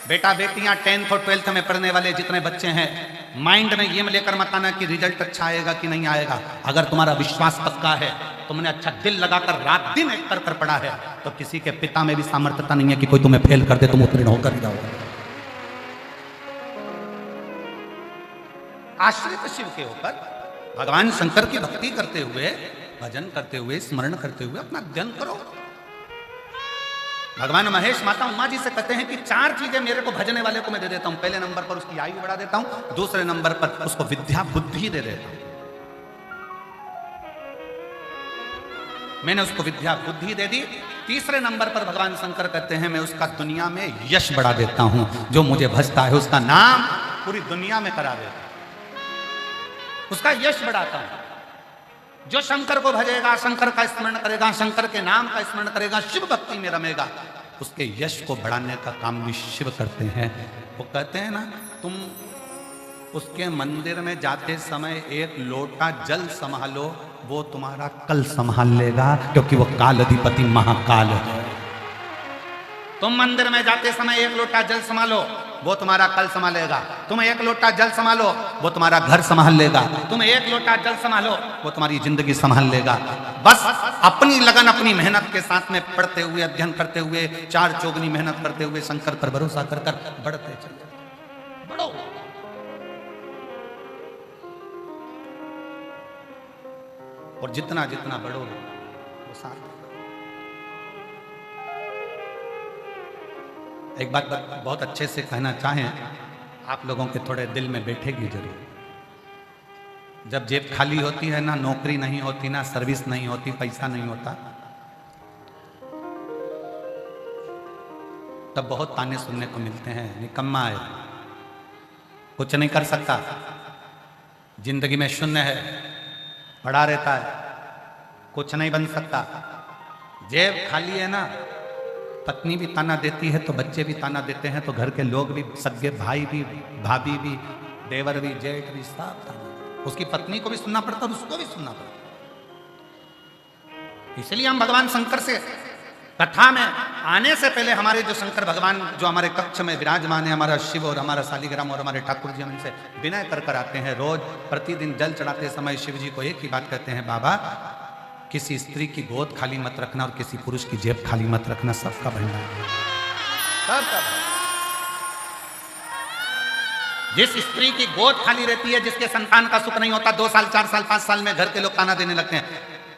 बेटा बेटियां 10th और 12th में पढ़ने वाले जितने बच्चे हैं, माइंड में ये लेकर मत आना कि रिजल्ट अच्छा आएगा कि नहीं आएगा। अगर तुम्हारा विश्वास पक्का है, तुमने अच्छा दिल लगाकर रात दिन एक कर पढ़ा है, तो किसी के पिता में भी सामर्थ्यता नहीं है कि कोई तुम्हें फेल कर दे, तुम उत्तीर्ण होकर जाओगे। आश्रित शिव के ऊपर भगवान शंकर की भक्ति करते हुए, भजन करते हुए, स्मरण करते हुए अपना अध्ययन करो। भगवान महेश माता उमा जी से कहते हैं कि 4 चीजें मेरे को भजने वाले को मैं दे देता हूं। पहले नंबर पर उसकी आयु बढ़ा देता हूं, दूसरे नंबर पर उसको विद्या बुद्धि दे देता हूं। मैंने उसको विद्या बुद्धि दे दी। तीसरे नंबर पर भगवान शंकर कहते हैं मैं उसका दुनिया में यश बढ़ा देता हूं। जो मुझे भजता है उसका नाम पूरी दुनिया में करा देता हूं, उसका यश बढ़ाता हूं। जो शंकर को भजेगा, शंकर का स्मरण करेगा, शंकर के नाम का स्मरण करेगा, शिव भक्ति में रमेगा, उसके यश को बढ़ाने का काम भी शिव करते हैं। वो कहते हैं ना, तुम उसके मंदिर में जाते समय एक लोटा जल संभालो, वो तुम्हारा कल संभाल लेगा, क्योंकि वो काल अधिपति महाकाल है। तुम मंदिर में जाते समय एक लोटा जल संभालो, वो तुम्हारा कल संभालेगा। तुम एक लोटा जल संभालो, वो तुम्हारा घर संभाल लेगा। तुम एक लोटा जल संभालो, वो तुम्हारी जिंदगी संभाल लेगा। बस अपनी लगन, अपनी मेहनत के साथ में पढ़ते हुए, अध्ययन करते हुए, 4 चौगुनी मेहनत करते हुए, शंकर पर भरोसा कर कर बढ़ते चलो, बढ़ो। और जितना जितना बढ़ोगे वो साथ। एक बात बहुत अच्छे से कहना चाहें, आप लोगों के थोड़े दिल में बैठेगी जरूर। जब जेब खाली होती है ना, नौकरी नहीं होती ना, सर्विस नहीं होती, पैसा नहीं होता, तब बहुत ताने सुनने को मिलते हैं, निकम्मा है, कुछ नहीं कर सकता, जिंदगी में शून्य है, पड़ा रहता है, कुछ नहीं बन सकता। जेब खाली है ना, पत्नी भी ताना देती है तो बच्चे भी ताना देते हैं, तो घर के लोग भी, सगे भाई भी, भाभी भी, देवर भी, जेठ भी, सब ताना। उसकी पत्नी को भी सुनना पड़ता और उसको भी सुनना पड़ता। इसलिए हम भगवान शंकर से कथा में आने से पहले हमारे जो शंकर भगवान जो हमारे कक्ष में विराजमान है, हमारा शिव और हमारा शालिग्राम और हमारे ठाकुर जी, हम इनसे विनय कर कर आते हैं। रोज प्रतिदिन जल चढ़ाते समय शिव जी को एक ही बात कहते हैं, बाबा किसी स्त्री की गोद खाली मत रखना और किसी पुरुष की जेब खाली मत रखना, सबका भंडार सबका। जिस स्त्री की गोद खाली रहती है, जिसके संतान का सुख नहीं होता, 2 साल 4 साल 5 साल में घर के लोग ताना देने लगते हैं।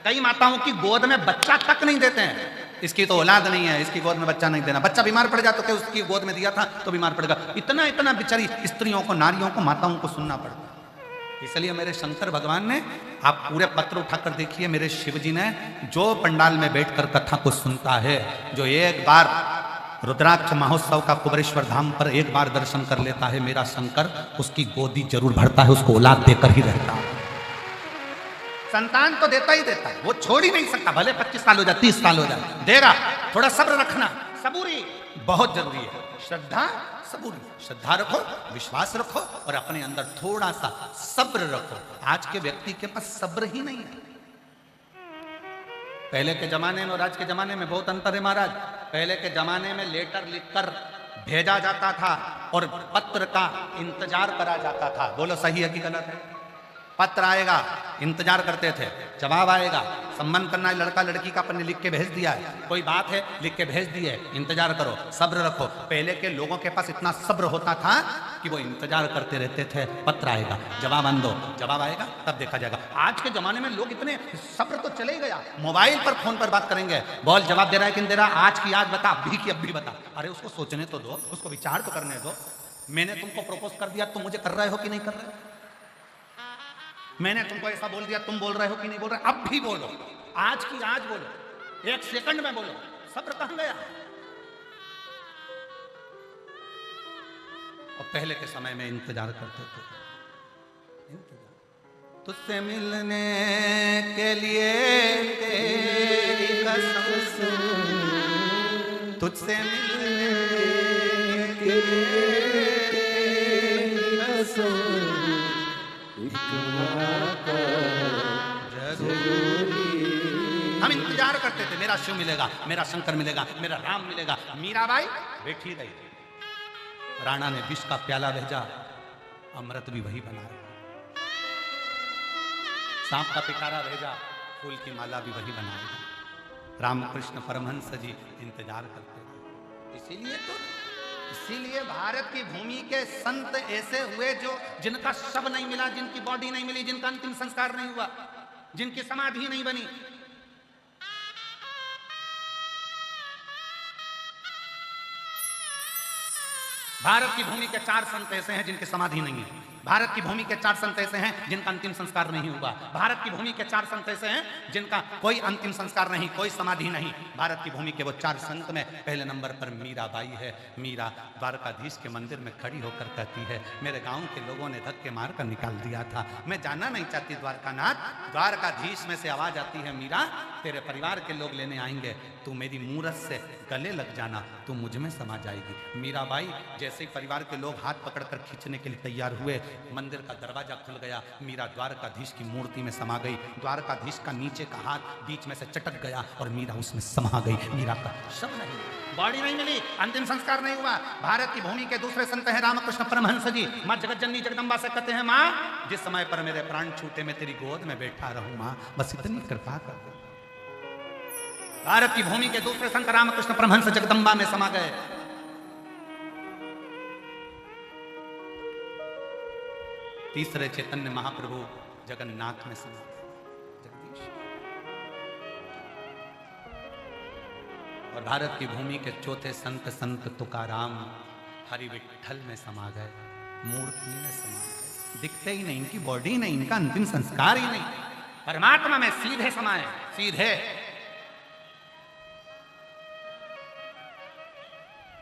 कई माताओं की गोद में बच्चा तक नहीं देते हैं, इसकी तो औलाद नहीं है, इसकी गोद में बच्चा नहीं देना। बच्चा बीमार पड़ जाता तो क्या उसकी गोद में दिया था तो बीमार पड़ेगा। इतना इतना बेचारी स्त्रियों को, नारियों को, माताओं को सुनना पड़ता। इसलिए मेरे शंकर भगवान ने, आप पूरे पत्र उठाकर देखिए, मेरे शिव जी ने जो पंडाल में बैठकर कथा को सुनता है, जो एक बार रुद्राक्ष महोत्सव का कुबरेश्वर धाम पर एक बार दर्शन कर लेता है, मेरा शंकर उसकी गोदी जरूर भरता है, उसको औलाद देकर ही रहता है। संतान तो देता ही देता है, वो छोड़ ही नहीं सकता, भले 25 साल हो जाए, 30 साल हो जाए, देगा। थोड़ा सब्र रखना, सबूरी बहुत जरूरी है। श्रद्धा, सबूरी, श्रद्धा रखो, विश्वास रखो और अपने अंदर थोड़ा सा सब्र रखो। आज के व्यक्ति के पास सब्र ही नहीं है। पहले के जमाने में और आज के जमाने में बहुत अंतर है महाराज। पहले के जमाने में लेटर लिखकर भेजा जाता था और पत्र का इंतजार करा जाता था। बोलो सही है कि गलत है? पत्र आएगा, इंतजार करते थे, जवाब आएगा, संबंध करना है लड़का लड़की का, अपन ने लिख के भेज दिया है, कोई बात है लिख के भेज दिए, इंतजार करो, सब्र रखो। पहले के लोगों के पास इतना सब्र होता था कि वो इंतजार करते रहते थे, पत्र आएगा, जवाब आन दो, जवाब आएगा तब देखा जाएगा। आज के जमाने में लोग इतने, सब्र तो चले गया, मोबाइल पर फोन पर बात करेंगे, बोल जवाब दे रहा है कि नहीं दे रहा, आज की आज बता, अभी की अभी बता। अरे उसको सोचने तो दो, उसको विचार तो करने दो। मैंने तुमको प्रपोज कर दिया, तुम मुझे कर रहे हो कि नहीं कर रहे? मैंने तुमको ऐसा बोल दिया, तुम बोल रहे हो कि नहीं बोल रहे? अब भी बोलो, आज की आज बोलो, 1 सेकंड में बोलो। सब्र कहां गया? और पहले के समय में इंतजार करते थे, तुझसे मिलने के लिए तेरी कसम, तुझसे मिलने के लिए तेरी कसम, हम इंतजार करते थे, मेरा शिव मिलेगा, मेरा शंकर मिलेगा, मेरा राम मिलेगा। मीराबाई बैठी रही, राणा ने विष का प्याला भेजा, अमृत भी वही बनाया। सांप का पिटारा भेजा, फूल की माला भी वही बनाएगा। रामकृष्ण परमहंस जी इंतजार करते थे। इसीलिए भारत की भूमि के संत ऐसे हुए जो, जिनका शव नहीं मिला, जिनकी बॉडी नहीं मिली, जिनका अंतिम संस्कार नहीं हुआ, जिनकी समाधि नहीं बनी। भारत की भूमि के 4 संत ऐसे हैं जिनकी समाधि नहीं है। भारत की भूमि के 4 संत ऐसे हैं जिनका अंतिम संस्कार नहीं हुआ। भारत की भूमि के 4 संत ऐसे हैं जिनका कोई अंतिम संस्कार नहीं, कोई समाधि नहीं। भारत की भूमि के वो 4 संत में पहले नंबर पर मीराबाई है। मीरा द्वारकाधीश के मंदिर में खड़ी होकर कहती है, मेरे गांव के लोगों ने धक्के मार कर निकाल दिया था, मैं जाना नहीं चाहती द्वारकानाथ। द्वारकाधीश में से आवाज आती है, मीरा तेरे परिवार के लोग लेने आएंगे, तू मेरी मूरत से गले लग जाना, तू मुझ में समा जाएगी। मीराबाई जैसे ही परिवार के लोग हाथ पकड़कर खींचने के लिए तैयार हुए, मंदिर का दरवाजा खुल गया, मीरा द्वारकाधीश की मूर्ति में समा गई। द्वारकाधीश का नीचे का हाथ बीच में से चटक गया और मीरा उसमें समा गई। मीरा का शव नहीं, बॉडी नहीं मिली, अंतिम संस्कार नहीं हुआ। भारत की भूमि के दूसरे संत हैं रामकृष्ण परमहंस जी। माँ जगतजननी जगदम्बा से कहते हैं, माँ जिस समय पर मेरे प्राण छूटे मैं तेरी गोद में बैठा रहूं, माँ बस इतनी कृपा कर दो। भारत की भूमि के दूसरे संत रामकृष्ण परमहंस जगदम्बा में समा गए। तीसरे चैतन्य महाप्रभु जगन्नाथ में समा जगदीश। और भारत की भूमि के चौथे संत संत तुकाराम हरि विठल में समा गए, मूर्ति में समा गए। दिखते ही नहीं, इनकी बॉडी नहीं, इनका अंतिम संस्कार ही नहीं, परमात्मा में सीधे समाए, सीधे।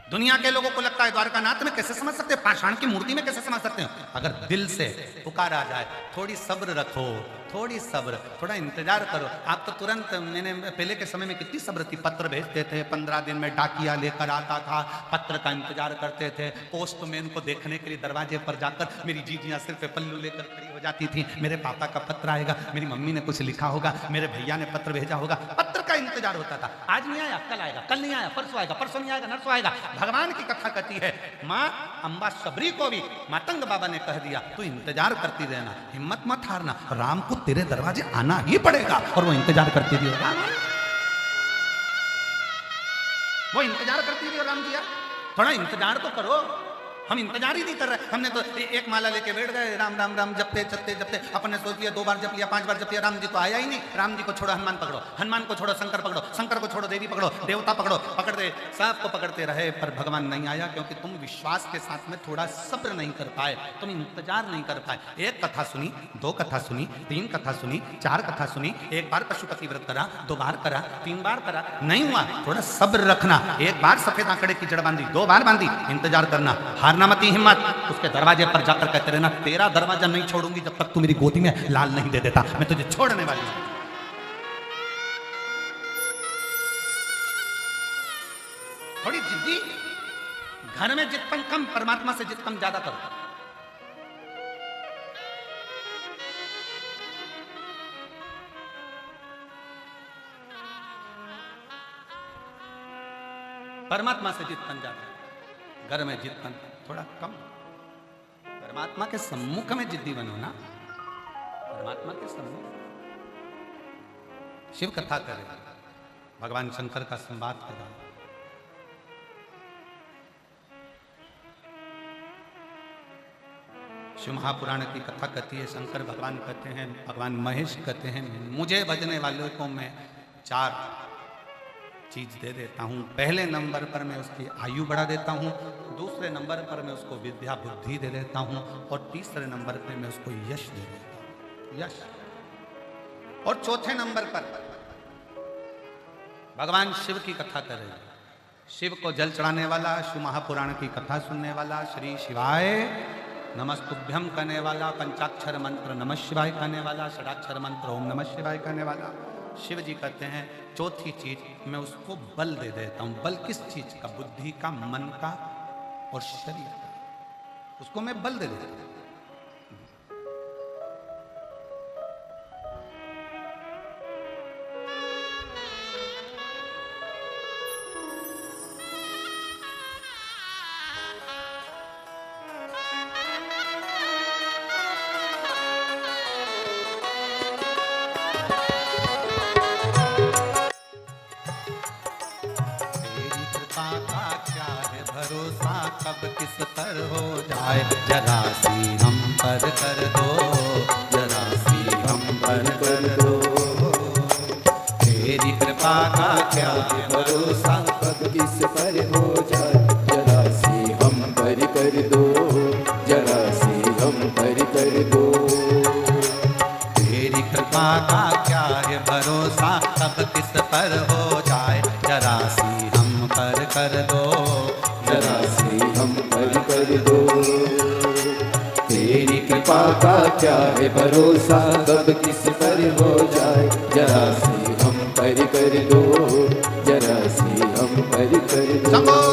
दुनिया के लोगों को लगता है द्वारकानाथ में कैसे समझ सकते हैं, पाषाण की मूर्ति में कैसे समझ सकते हैं। अगर दिल से पुकारा जाए, थोड़ी सब्र रखो, थोड़ी सब्र, थोड़ा इंतजार करो। आप तो तुरंत, मैंने पहले के समय में कितनी सब्र थी, पत्र भेजते थे, 15 दिन में डाकिया लेकर आता था, पत्र का इंतजार करते थे, पोस्टमैन को देखने के लिए दरवाजे पर जाकर मेरी जीजियां सिर पे पल्लू लेकर खड़ी हो जाती थी, मेरे पापा का पत्र आएगा, मेरी मम्मी ने कुछ लिखा होगा, मेरे भैया ने पत्र भेजा होगा, पत्र का इंतजार होता था। आज नहीं आया, कल आएगा, कल नहीं आया, परसों आएगा, परसों नहीं आएगा, नरसों आएगा। भगवान की कथा कहती है, माँ अम्बा सबरी को भी मातंग बाबा ने कह दिया, तू इंतजार करती रहना, हिम्मत मत हारना, राम को तेरे दरवाजे आना ही पड़ेगा। और वो इंतजार करती थी, वो इंतजार करती थी। राम जी थोड़ा इंतजार तो करो, हम इंतजार ही नहीं कर रहे। हमने तो एक माला लेके बैठ गए, राम राम राम जपते जपते जपते, अपने सोच लिया 2 बार जप लिया, 5 बार जप लिया, राम जी तो आया ही नहीं। राम जी को छोड़ो हनुमान पकड़ो, हनुमान को छोड़ो शंकर पकड़ो, शंकर को छोड़ो देवी पकड़ो, देवता पकड़ो, पकड़ते सबको पकड़ते रहे, पर भगवान नहीं आया, क्योंकि तुम विश्वास के साथ में थोड़ा सब्र नहीं कर पाए, तुम इंतजार नहीं कर पाए। 1 कथा सुनी, 2 कथा सुनी, 3 कथा सुनी, 4 कथा सुनी, 1 बार पशुपति व्रत करा, 2 बार करा, 3 बार करा, नहीं हुआ, थोड़ा सब्र रखना। 1 बार सफेद आंकड़े की जड़ बांधी, 2 बार बांधी, इंतजार करना, हारना मत, हिम्मत। उसके दरवाजे पर जाकर कहते रहना, तेरा दरवाजा नहीं छोड़ूंगी जब तक तू मेरी गोदी में लाल नहीं दे देता, मैं तुझे छोड़ने वाली हूं। थोड़ी जिद्दी, घर में जितना कम, परमात्मा से जितना ज्यादा करो। परमात्मा से जितना ज्यादा, घर में जितना थोड़ा कम। परमात्मा के सम्मुख में जिद्दी बनो ना, परमात्मा के सम्मुख। शिव कथा करे, भगवान शंकर का संवाद करा, शिव महापुराण की कथा कहती है, शंकर भगवान कहते हैं, भगवान महेश कहते हैं, मुझे भजने वालों को मैं 4 चीज दे देता हूँ। पहले नंबर पर मैं उसकी आयु बढ़ा देता हूँ, दूसरे नंबर पर मैं उसको विद्या बुद्धि दे देता हूँ, और तीसरे नंबर पर मैं उसको यश दे देता हूँ, यश। और चौथे नंबर पर भगवान शिव की कथा कर रहे हैं। शिव को जल चढ़ाने वाला, शिव महापुराण की कथा सुनने वाला, श्री शिवाय नमस्तुभ्यम कहने वाला, पंचाक्षर मंत्र नमः शिवाय कहने वाला, षडाक्षर मंत्र ओम नमः शिवाय कहने वाला। शिव जी कहते हैं, चौथी चीज मैं उसको बल दे देता हूं। बल किस चीज का? बुद्धि का, मन का और शरीर का, उसको मैं बल दे देता हूं। कब किस पर हो जाए, जरा सी हम पर कर दो, जरा सी हम पर कर दो। तेरी कृपा का क्या भरोसा, कब किस पर हो जाए, जरा सी हम पर कर दो, जरा सी हम पर कर दो। तेरी कृपा का क्या है भरोसा, कब किस पर हो जाए, जरा सी हम पर कर दो, जरा सी हम पर कर दो। तेरी कृपा का क्या है भरोसा, कब किस पर हो जाए, जरा सी हम पर कर दो, जरा सी हम पर कर दो।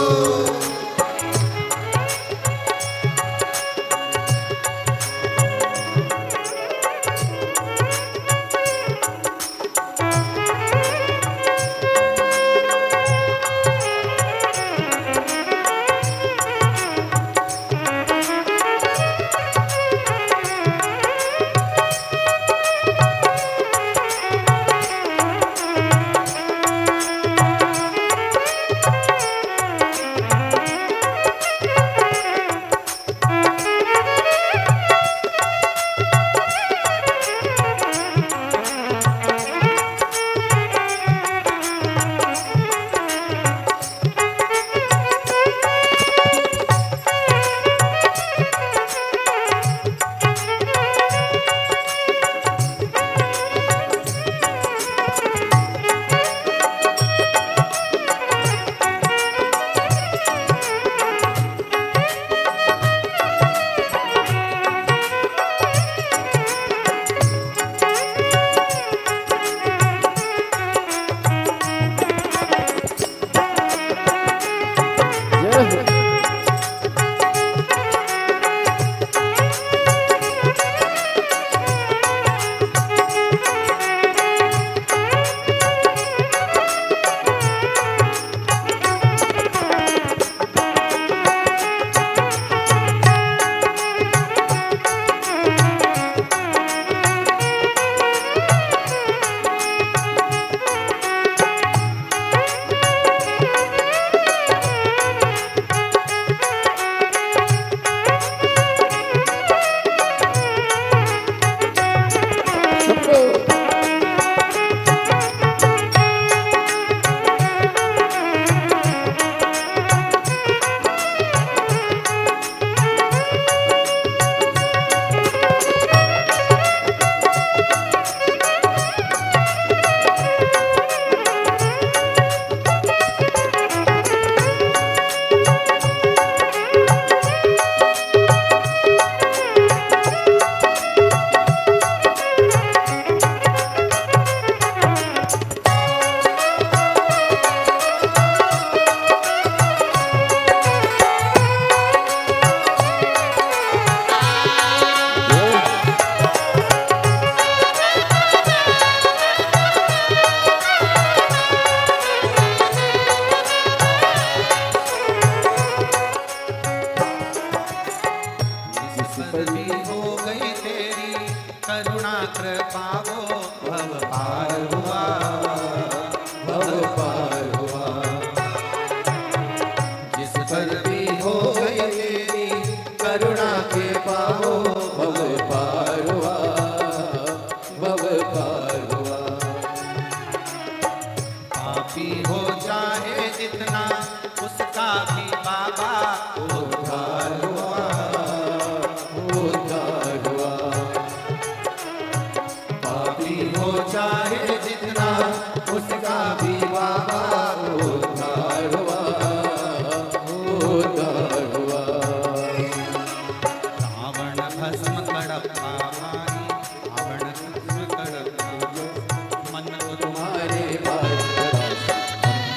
तुम्हारे पास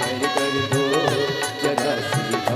हम कर दो जरा सी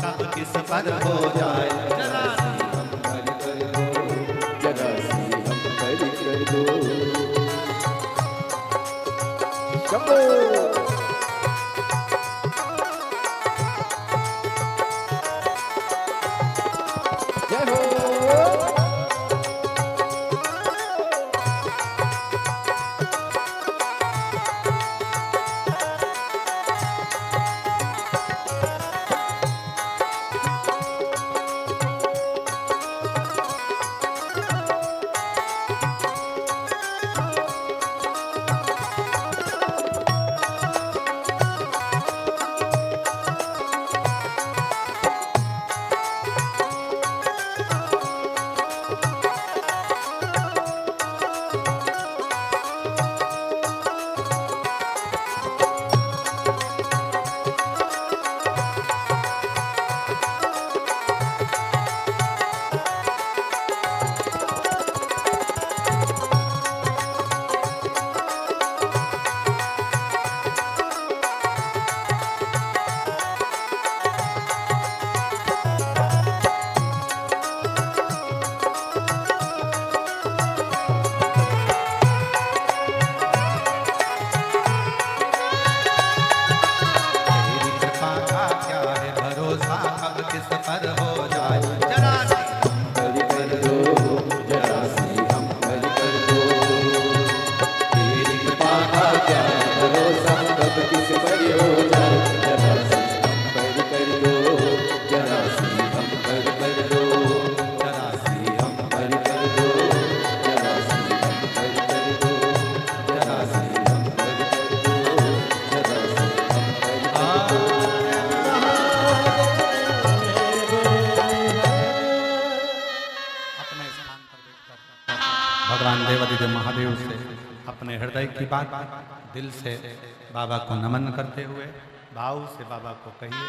कब किस पर हो जाए जरा हम पर कर दो, जरा सी हम पर कर दो। शंभो जय हो। भगवान देवादिदेव महादेव से अपने हृदय की बात दिल से बाबा को नमन करते हुए भाव से बाबा को कहिए।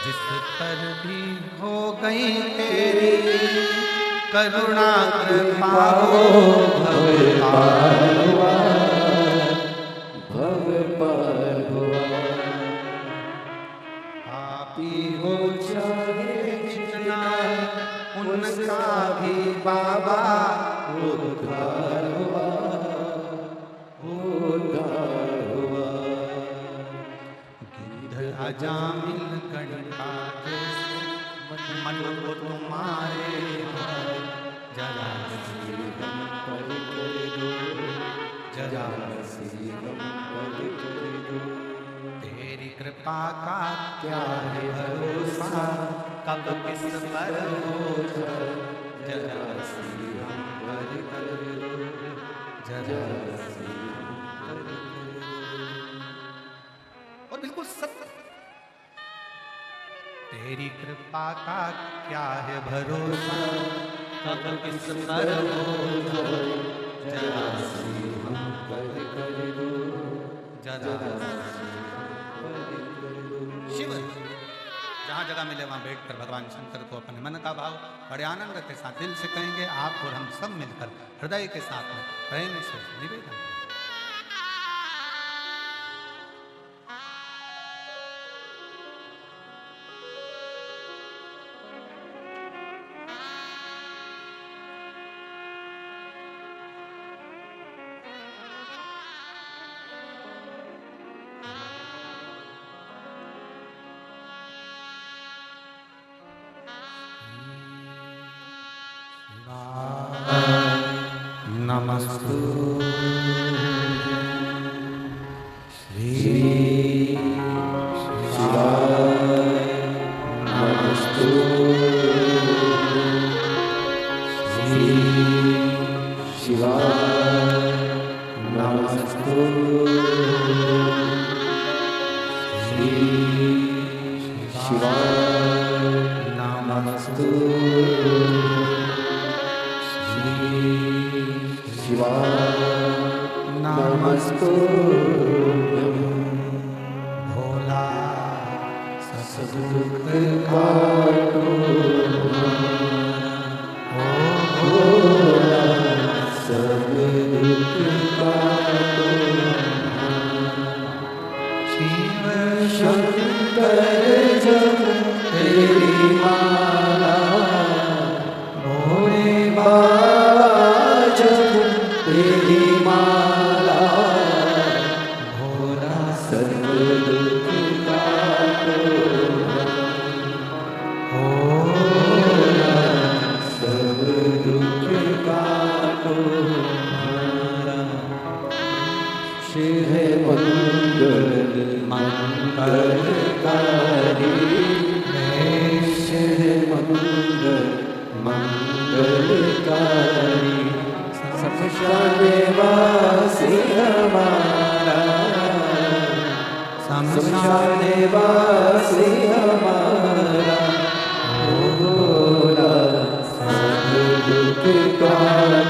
जिस पर भी हो गई तेरी करुणा कृपा हो भव पार हुआ, आप ही हो चाहे जितना उनका भी बाबा उद्धार हुआ, उद्धार हुआ। गिद्ध अजामिल कणिका जैसे मन को तुम्हारे जरा सी हम पर कर दो, जरा सी हम पर कर दो। तेरी कृपा का क्या है भरोसा कब किस पर हो जाए जरा सी हम पर कर दो, जरा सी हम पर कर दो। और बिल्कुल सत्य तेरी कृपा का क्या है भरोसा कब किस पर हो जाए जरा सी हम पर कर दो, जरा शिव जहाँ जगह मिले वहाँ बैठकर भगवान शंकर को अपने मन का भाव बड़े आनंद के साथ दिल से कहेंगे। आप और हम सब मिलकर हृदय के साथ में प्रेम से निवेदन करें। नमस्तु श्री शिवाय नमस्तु, श्री शिवाय नमस्तु, श्री शिवाय नमस्तु, शिवाय नमस्तु। भोला सद्गुख काटो, ओ भोला मंगलकारी मंगलकारी शमशान वासी हमारा शमशान वासी हमारा भोला सब दुख का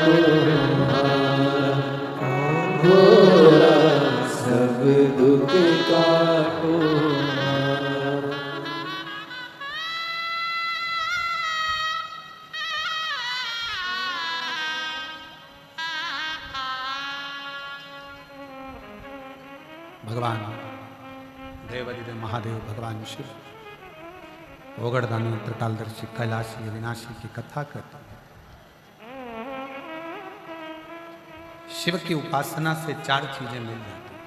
तुम्हारा भोला सब दुख का तुम्हारा। भगवान देवाधिदेव महादेव भगवान शिव ओगड़दानी त्रिकालदर्शी कैलाशी अविनाशी की कथा करते हैं। शिव की उपासना से 4 चीजें मिल जाती हैं।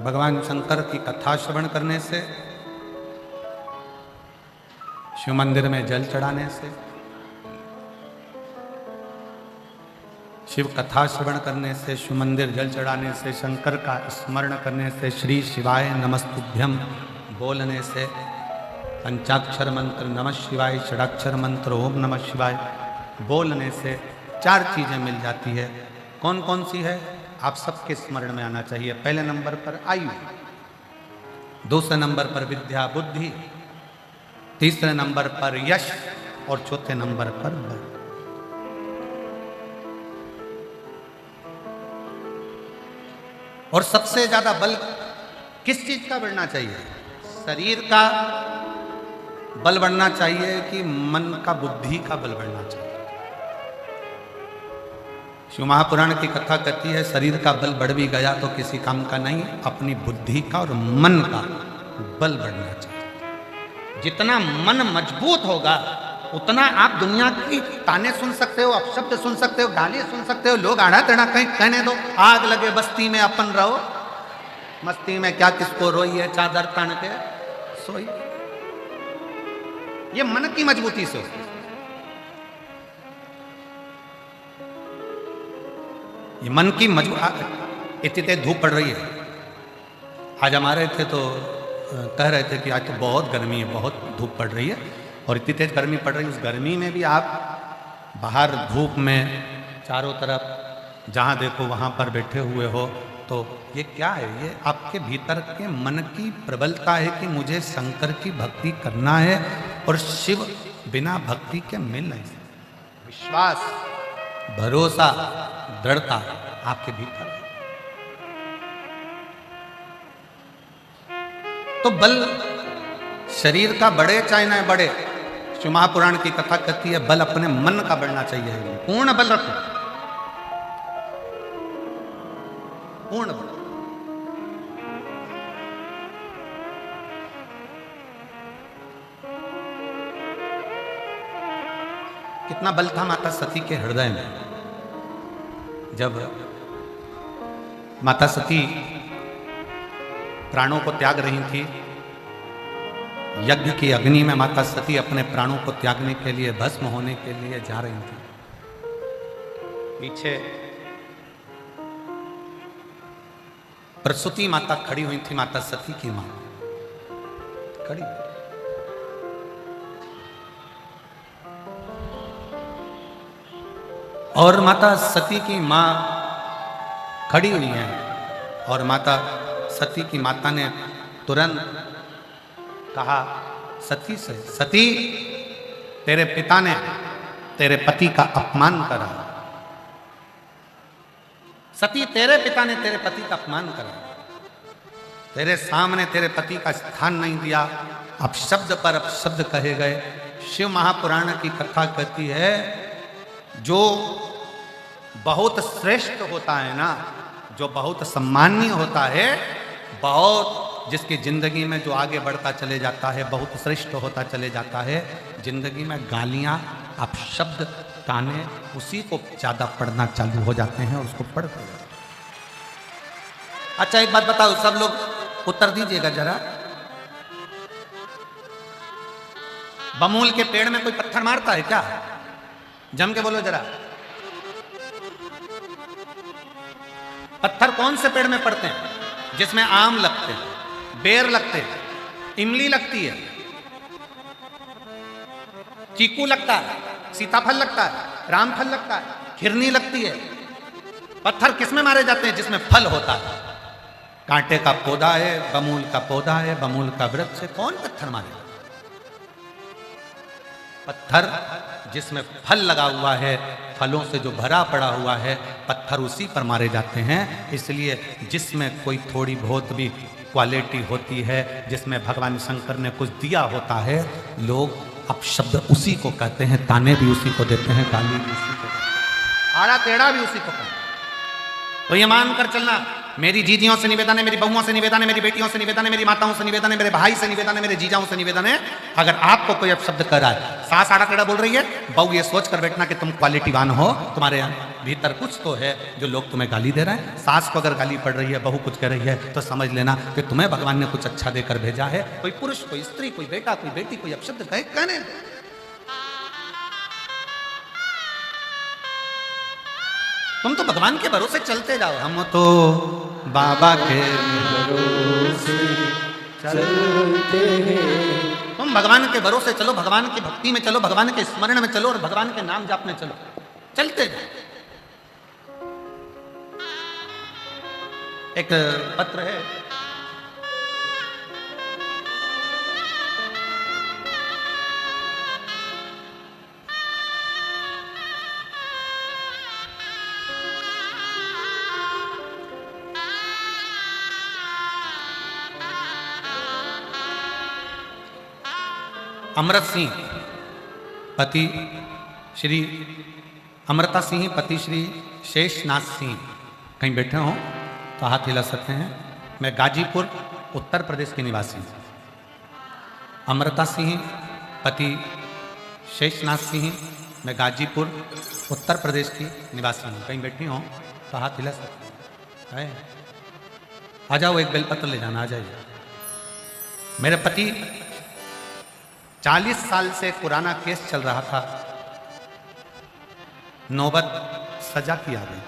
भगवान शंकर की कथा श्रवण करने से, शिव मंदिर में जल चढ़ाने से, शिव कथा श्रवण करने से, शिव मंदिर जल चढ़ाने से, शंकर का स्मरण करने से, श्री शिवाय नमस्तुभ्यम बोलने से, पंचाक्षर मंत्र नमः शिवाय, षडाक्षर मंत्र ओम नमः शिवाय बोलने से 4 चीजें मिल जाती है। कौन कौन सी है आप सबके स्मरण में आना चाहिए। पहले नंबर पर आयु, दूसरे नंबर पर विद्या बुद्धि, तीसरे नंबर पर यश और चौथे नंबर पर बल। और सबसे ज्यादा बल किस चीज का बढ़ना चाहिए? शरीर का बल बढ़ना चाहिए कि मन का, बुद्धि का बल बढ़ना चाहिए? शिव महापुराण की कथा कहती है शरीर का बल बढ़ भी गया तो किसी काम का नहीं, अपनी बुद्धि का और मन का बल बढ़ना चाहिए। जितना मन मजबूत होगा उतना आप दुनिया की ताने सुन सकते हो, अपशब्द सुन सकते हो, गाली सुन सकते हो, लोग आड़ा टेढ़ा कहीं कहने दो, आग लगे बस्ती में अपन रहो, मस्ती में क्या किसको रोई है, चादर तान के सोई। ये मन की मजबूती से होती है। ये मन की मजबूती। इतनी धूप पड़ रही है, आज हमारे थे तो कह रहे थे कि आज तो बहुत गर्मी है, बहुत धूप पड़ रही है और इतनी तेज गर्मी पड़ रही है। उस गर्मी में भी आप बाहर धूप में चारों तरफ जहाँ देखो वहाँ पर बैठे हुए हो, तो ये क्या है? ये आपके भीतर के मन की प्रबलता है कि मुझे शंकर की भक्ति करना है और शिव बिना भक्ति के मिल नहीं सकते। विश्वास, भरोसा, दृढ़ता आपके भीतर है। तो बल शरीर का बढ़े चाहे ना बढ़े, शिव महापुराण की कथा कहती है बल अपने मन का बढ़ना चाहिए। पूर्ण बल रखो, पूर्ण बल। कितना बल था माता सती के हृदय में। जब माता सती प्राणों को त्याग रही थी, यज्ञ की अग्नि में माता सती अपने प्राणों को त्यागने के लिए, भस्म होने के लिए जा रही थी। पीछे प्रसूति माता खड़ी हुई थी, माता सती की मां खड़ी। और माता सती की मां खड़ी हुई है और माता सती की माता ने तुरंत कहा सती से, सती तेरे पिता ने तेरे पति का अपमान करा। सती तेरे पिता ने तेरे पति का अपमान करा, तेरे सामने तेरे पति का स्थान नहीं दिया, अपशब्द पर अपशब्द कहे गए। शिव महापुराण की कथा कहती है जो बहुत श्रेष्ठ होता है ना, जो बहुत सम्माननीय होता है, बहुत जिसकी जिंदगी में जो आगे बढ़ता चले जाता है, बहुत श्रेष्ठ होता चले जाता है, जिंदगी में गालियां, अपशब्द, ताने उसी को ज्यादा पढ़ना चालू हो जाते हैं और उसको पढ़ते हैं। अच्छा एक बात बताओ, सब लोग उत्तर दीजिएगा जरा। बमूल के पेड़ में कोई पत्थर मारता है क्या? जम के बोलो जरा। पत्थर कौन से पेड़ में पड़ते हैं? जिसमें आम लगते हैं, बेर लगते हैं, इमली लगती है, चीकू लगता है, सीताफल लगता है, रामफल लगता है, खिरनी लगती है। पत्थर किसमें मारे जाते हैं? जिसमें फल होता है। कांटे का पौधा है, बमूल का पौधा है, बमूल का वृक्ष है, कौन पत्थर मारेगा? पत्थर जिसमें फल लगा हुआ है, फलों से जो भरा पड़ा हुआ है, पत्थर उसी पर मारे जाते हैं। इसलिए जिसमें कोई थोड़ी बहुत भी क्वालिटी होती है, जिसमें भगवान शंकर ने कुछ दिया होता है, लोग अपशब्द उसी को कहते हैं, ताने भी उसी को देते हैं, गाली भी उसी को, आड़ा टेढ़ा भी उसी को कहते हैं। तो ये मान कर चलना, मेरी जीजियों से निवेदन है, मेरी बहुओं से निवेदन है, मेरी बेटियों से निवेदन है, मेरी माताओं से निवेदन है, मेरे भाई से निवेदन है, मेरे जीजाओं से निवेदन है, अगर आपको कोई अपशब्द कर रहा है, सास आड़ा टेढ़ा बोल रही है, बहू ये सोच कर बैठना कि तुम क्वालिटीवान हो, तुम्हारे भीतर कुछ तो है जो लोग तुम्हें गाली दे रहे हैं। सास को अगर गाली पड़ रही है, बहू कुछ कह रही है, तो समझ लेना कि तुम्हें भगवान ने कुछ अच्छा देकर भेजा है। कोई पुरुष, कोई स्त्री, कोई बेटा, कोई बेटी, कोई अपशब्द कहे, कहने दो। तुम तो भगवान के भरोसे चलते जाओ। हम तो बाबा के भरोसे चलते हैं। तुम भगवान के भरोसे चलो, भगवान की भक्ति में चलो, भगवान के स्मरण में चलो और भगवान के नाम जाप में चलो, चलते जाओ। एक पत्र है, अमृत सिंह पति श्री अमृता सिंह पति श्री शेषनाथ सिंह कहीं बैठे हों तो हाथ हिला सकते हैं। मैं गाजीपुर उत्तर प्रदेश के निवासी हूँ। अमृता सिंह पति शेषनाथ सिंह, मैं गाजीपुर उत्तर प्रदेश की निवासी हूँ। कहीं बैठी हों तो हाथ हिला सकते हैं। आ जाओ, एक बेलपत्र ले जाना, आ जाइए। मेरे पति 40 साल से पुराना केस चल रहा था, नौबत सजा की आ गई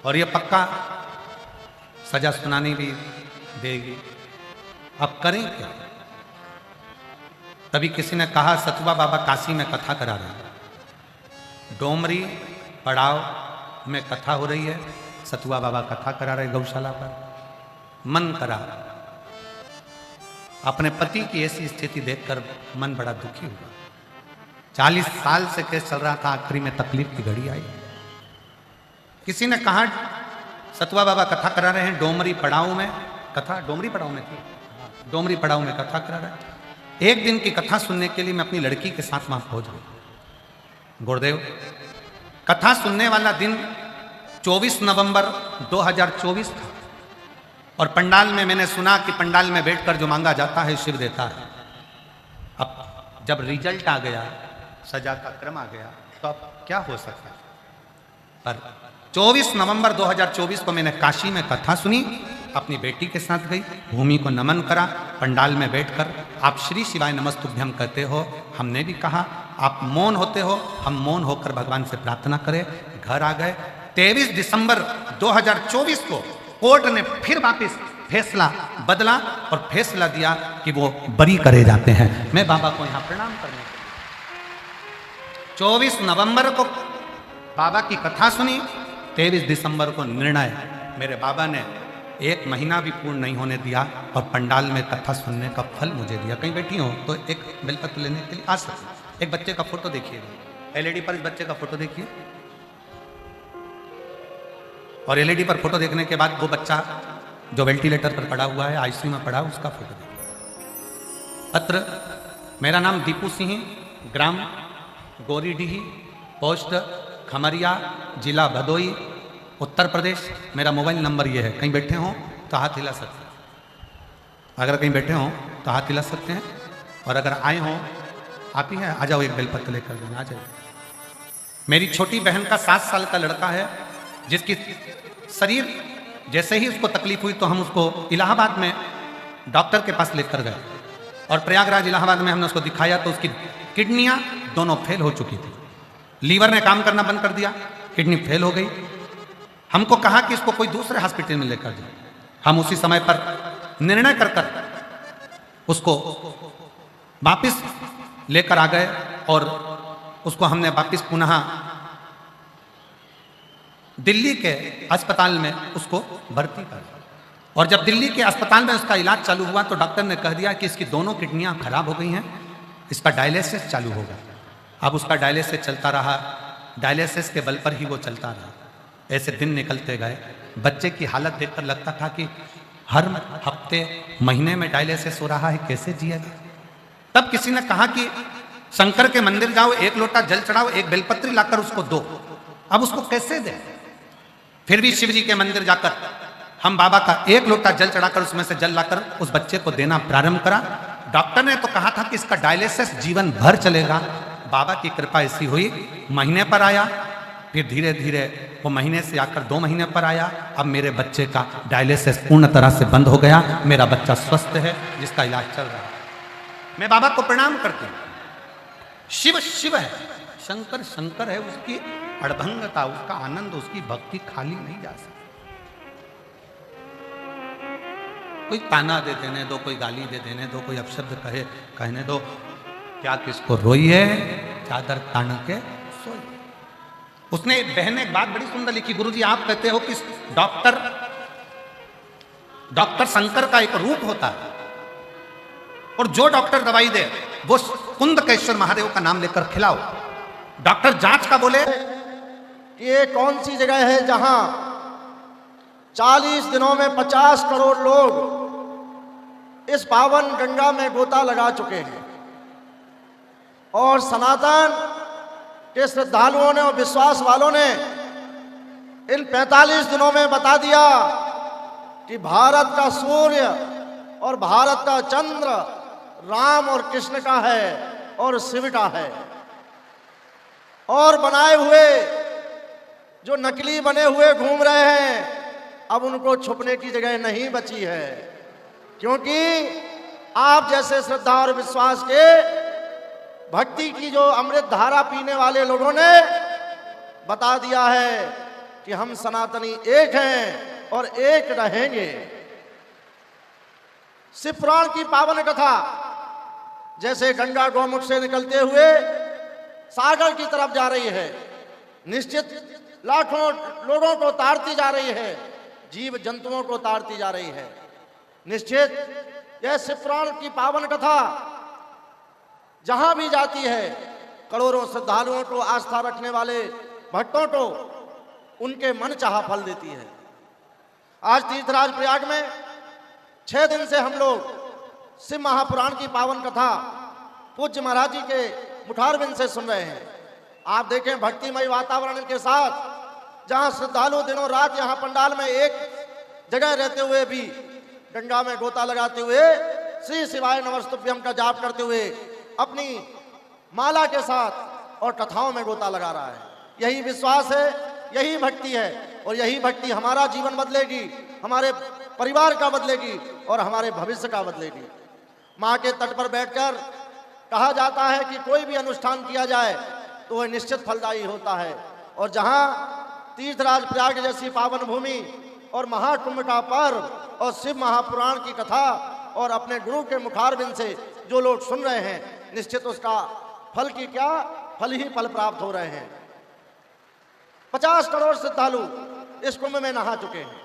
और ये पक्का सजा सुनानी भी देगी। अब करें क्या? तभी किसी ने कहा सतुआ बाबा काशी में कथा करा रहे हैं, डोमरी पड़ाव में कथा हो रही है, सतुआ बाबा कथा करा रहे गौशाला पर। मन करा, अपने पति की ऐसी स्थिति देखकर मन बड़ा दुखी हुआ। 40 साल से केस चल रहा था, आखिरी में तकलीफ की घड़ी आई। किसी ने कहा सतुआ बाबा कथा करा रहे हैं डोमरी पड़ाव में, कथा डोमरी पड़ाव में थी, डोमरी पड़ाव में कथा करा रहे हैं। एक दिन की कथा सुनने के लिए मैं अपनी लड़की के साथ वहां पहुंच गया। गुरुदेव, कथा सुनने वाला दिन 24 नवंबर 2024 था और पंडाल में मैंने सुना कि पंडाल में बैठकर जो मांगा जाता है शिव देता है। अब जब रिजल्ट आ गया, सजा का क्रम आ गया, तो अब क्या हो सकता है? पर 24 नवंबर 2024 को मैंने काशी में कथा सुनी, अपनी बेटी के साथ गई, भूमि को नमन करा, पंडाल में बैठकर आप श्री शिवाय नमस्तुभ्यम कहते हो, हमने भी कहा, आप मौन होते हो, हम मौन होकर भगवान से प्रार्थना करें। घर आ गए। 23 दिसंबर 2024 को कोर्ट ने फिर वापिस फैसला बदला और फैसला दिया कि वो बरी करे जाते हैं। मैं बाबा को यहां प्रणाम करने के लिए 24 नवंबर को बाबा की कथा सुनी, 23 दिसंबर को निर्णय। मेरे बाबा ने 1 महीना भी पूर्ण नहीं होने दिया और पंडाल में कथा सुनने का फल मुझे दिया। कहीं बैठी हो तो एक बेलपत्र लेने के लिए आ सकते। एक बच्चे का फोटो देखिएगा, एलईडी पर इस बच्चे का फोटो देखिए और एलईडी पर फोटो देखने के बाद वो बच्चा जो वेंटिलेटर पर पड़ा हुआ है, आईसीयू में पड़ा, उसका फोटो देखिए। पत्र, मेरा नाम दीपू सिंह, ग्राम गोरीडीही, पोस्ट खमरिया, जिला भदोई, उत्तर प्रदेश। मेरा मोबाइल नंबर ये है। कहीं बैठे हों तो हाथ हिला सकते हैं। अगर कहीं बैठे हों तो हाथ हिला सकते हैं और अगर आए हों, आप ही हैं, आ जाओ, एक बेलपत्र लेकर देना, आ जाइए। मेरी छोटी बहन का 7 साल का लड़का है जिसकी शरीर जैसे ही उसको तकलीफ हुई तो हम उसको इलाहाबाद में डॉक्टर के पास लेकर गए और प्रयागराज इलाहाबाद में हमने उसको दिखाया तो उसकी किडनियां दोनों फेल हो चुकी थी, लीवर ने काम करना बंद कर दिया, किडनी फेल हो गई। हमको कहा कि इसको कोई दूसरे हॉस्पिटल में लेकर जाओ। हम उसी समय पर निर्णय कर कर उसको वापिस लेकर आ गए और उसको हमने वापिस पुनः दिल्ली के अस्पताल में उसको भर्ती कर। और जब दिल्ली के अस्पताल में उसका इलाज चालू हुआ तो डॉक्टर ने कह दिया कि इसकी दोनों किडनियां खराब हो गई हैं, इसका डायलिसिस चालू होगा। अब उसका डायलिसिस चलता रहा, डायलिसिस के बल पर ही वो चलता रहा। ऐसे दिन निकलते गए। बच्चे की हालत देखकर लगता था कि हर हफ्ते महीने में डायलिसिस हो रहा है, कैसे जिएगा। तब किसी ने कहा कि शंकर के मंदिर जाओ, एक लोटा जल चढ़ाओ, एक बेलपत्री लाकर उसको दो। अब उसको कैसे दे। फिर भी शिव जी के मंदिर जाकर हम बाबा का एक लोटा जल चढ़ाकर उसमें से जल लाकर उस बच्चे को देना प्रारंभ करा। डॉक्टर ने तो कहा था कि इसका डायलिसिस जीवन भर चलेगा। बाबा की कृपा ऐसी हुई, महीने पर आया, फिर धीरे धीरे वो महीने से आकर 2 महीने पर आया। अब मेरे बच्चे का डायलिसिस पूर्ण तरह से बंद हो गया। मेरा बच्चा स्वस्थ है, जिसका इलाज चल रहा है। मैं बाबा को प्रणाम करती हूँ। शिव शिव है, शंकर शंकर है। उसकी अड़भंगता, उसका आनंद, उसकी भक्ति खाली नहीं जा सकती। कोई ताना दे देने दो, कोई गाली दे देने दो, कोई अपशब्द कहने दो, क्या किसको रोई है, चादर तान के सोई। उसने बहन ने एक बात बड़ी सुंदर लिखी, गुरुजी आप कहते हो कि डॉक्टर शंकर का एक रूप होता है और जो डॉक्टर दवाई दे वो कुंदकेश्वर महादेव का नाम लेकर खिलाओ। डॉक्टर जांच का बोले ये कौन सी जगह है जहां 40 दिनों में 50 करोड़ लोग इस पावन गंगा में गोता लगा चुके हैं और सनातन के श्रद्धालुओं ने और विश्वास वालों ने इन 45 दिनों में बता दिया कि भारत का सूर्य और भारत का चंद्र राम और कृष्ण का है और शिव का है। और बनाए हुए जो नकली बने हुए घूम रहे हैं, अब उनको छुपने की जगह नहीं बची है, क्योंकि आप जैसे श्रद्धा और विश्वास के भक्ति की जो अमृत धारा पीने वाले लोगों ने बता दिया है कि हम सनातनी एक हैं और एक रहेंगे। शिव पुराण की पावन कथा जैसे गंगा गौमुख से निकलते हुए सागर की तरफ जा रही है, निश्चित लाखों लोगों को तारती जा रही है, जीव जंतुओं को तारती जा रही है। निश्चित यह शिव पुराण की पावन कथा जहां भी जाती है, करोड़ों श्रद्धालुओं को, आस्था रखने वाले भक्तों को उनके मन चाहा फल देती है। आज तीर्थराज प्रयाग में 6 दिन से हम लोग शिव महापुराण की पावन कथा पूज्य महाराज जी के मुखारबिंद से सुन रहे हैं। आप देखें भक्तिमय वातावरण के साथ, जहां श्रद्धालु दिनों रात यहां पंडाल में एक जगह रहते हुए भी गंगा में गोता लगाते हुए श्री शिवाय नमस्तुभ्यम का जाप करते हुए अपनी माला के साथ और कथाओं में गोता लगा रहा है। यही विश्वास है, यही भक्ति है और यही भक्ति हमारा जीवन बदलेगी, हमारे परिवार का बदलेगी और हमारे भविष्य का बदलेगी। माँ के तट पर बैठकर कहा जाता है कि कोई भी अनुष्ठान किया जाए तो वह निश्चित फलदायी होता है। और जहाँ तीर्थराज प्रयाग जैसी पावन भूमि और महाकुंभ का पर्व और शिव महापुराण की कथा और अपने गुरु के मुखारबिंद से जो लोग सुन रहे हैं, निश्चित उसका फल की क्या फल ही फल प्राप्त हो रहे हैं। 50 करोड़ श्रद्धालु इस कुंभ में नहा चुके हैं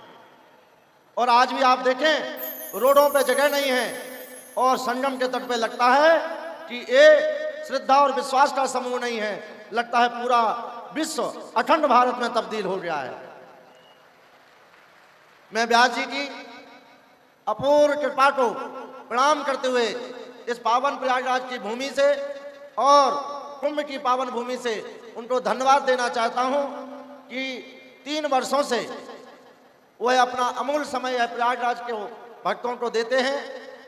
और आज भी आप देखें रोडों पे जगह नहीं है और संगम के तट पे लगता है कि ये श्रद्धा और विश्वास का समूह नहीं है, लगता है पूरा विश्व अखंड भारत में तब्दील हो गया है। मैं व्यास जी की अपूर्व कृपा को प्रणाम करते हुए इस पावन प्रयागराज की भूमि से और कुंभ की पावन भूमि से उनको धन्यवाद देना चाहता हूं कि 3 वर्षों से वह अपना अमूल्य समय प्रयागराज के भक्तों को देते हैं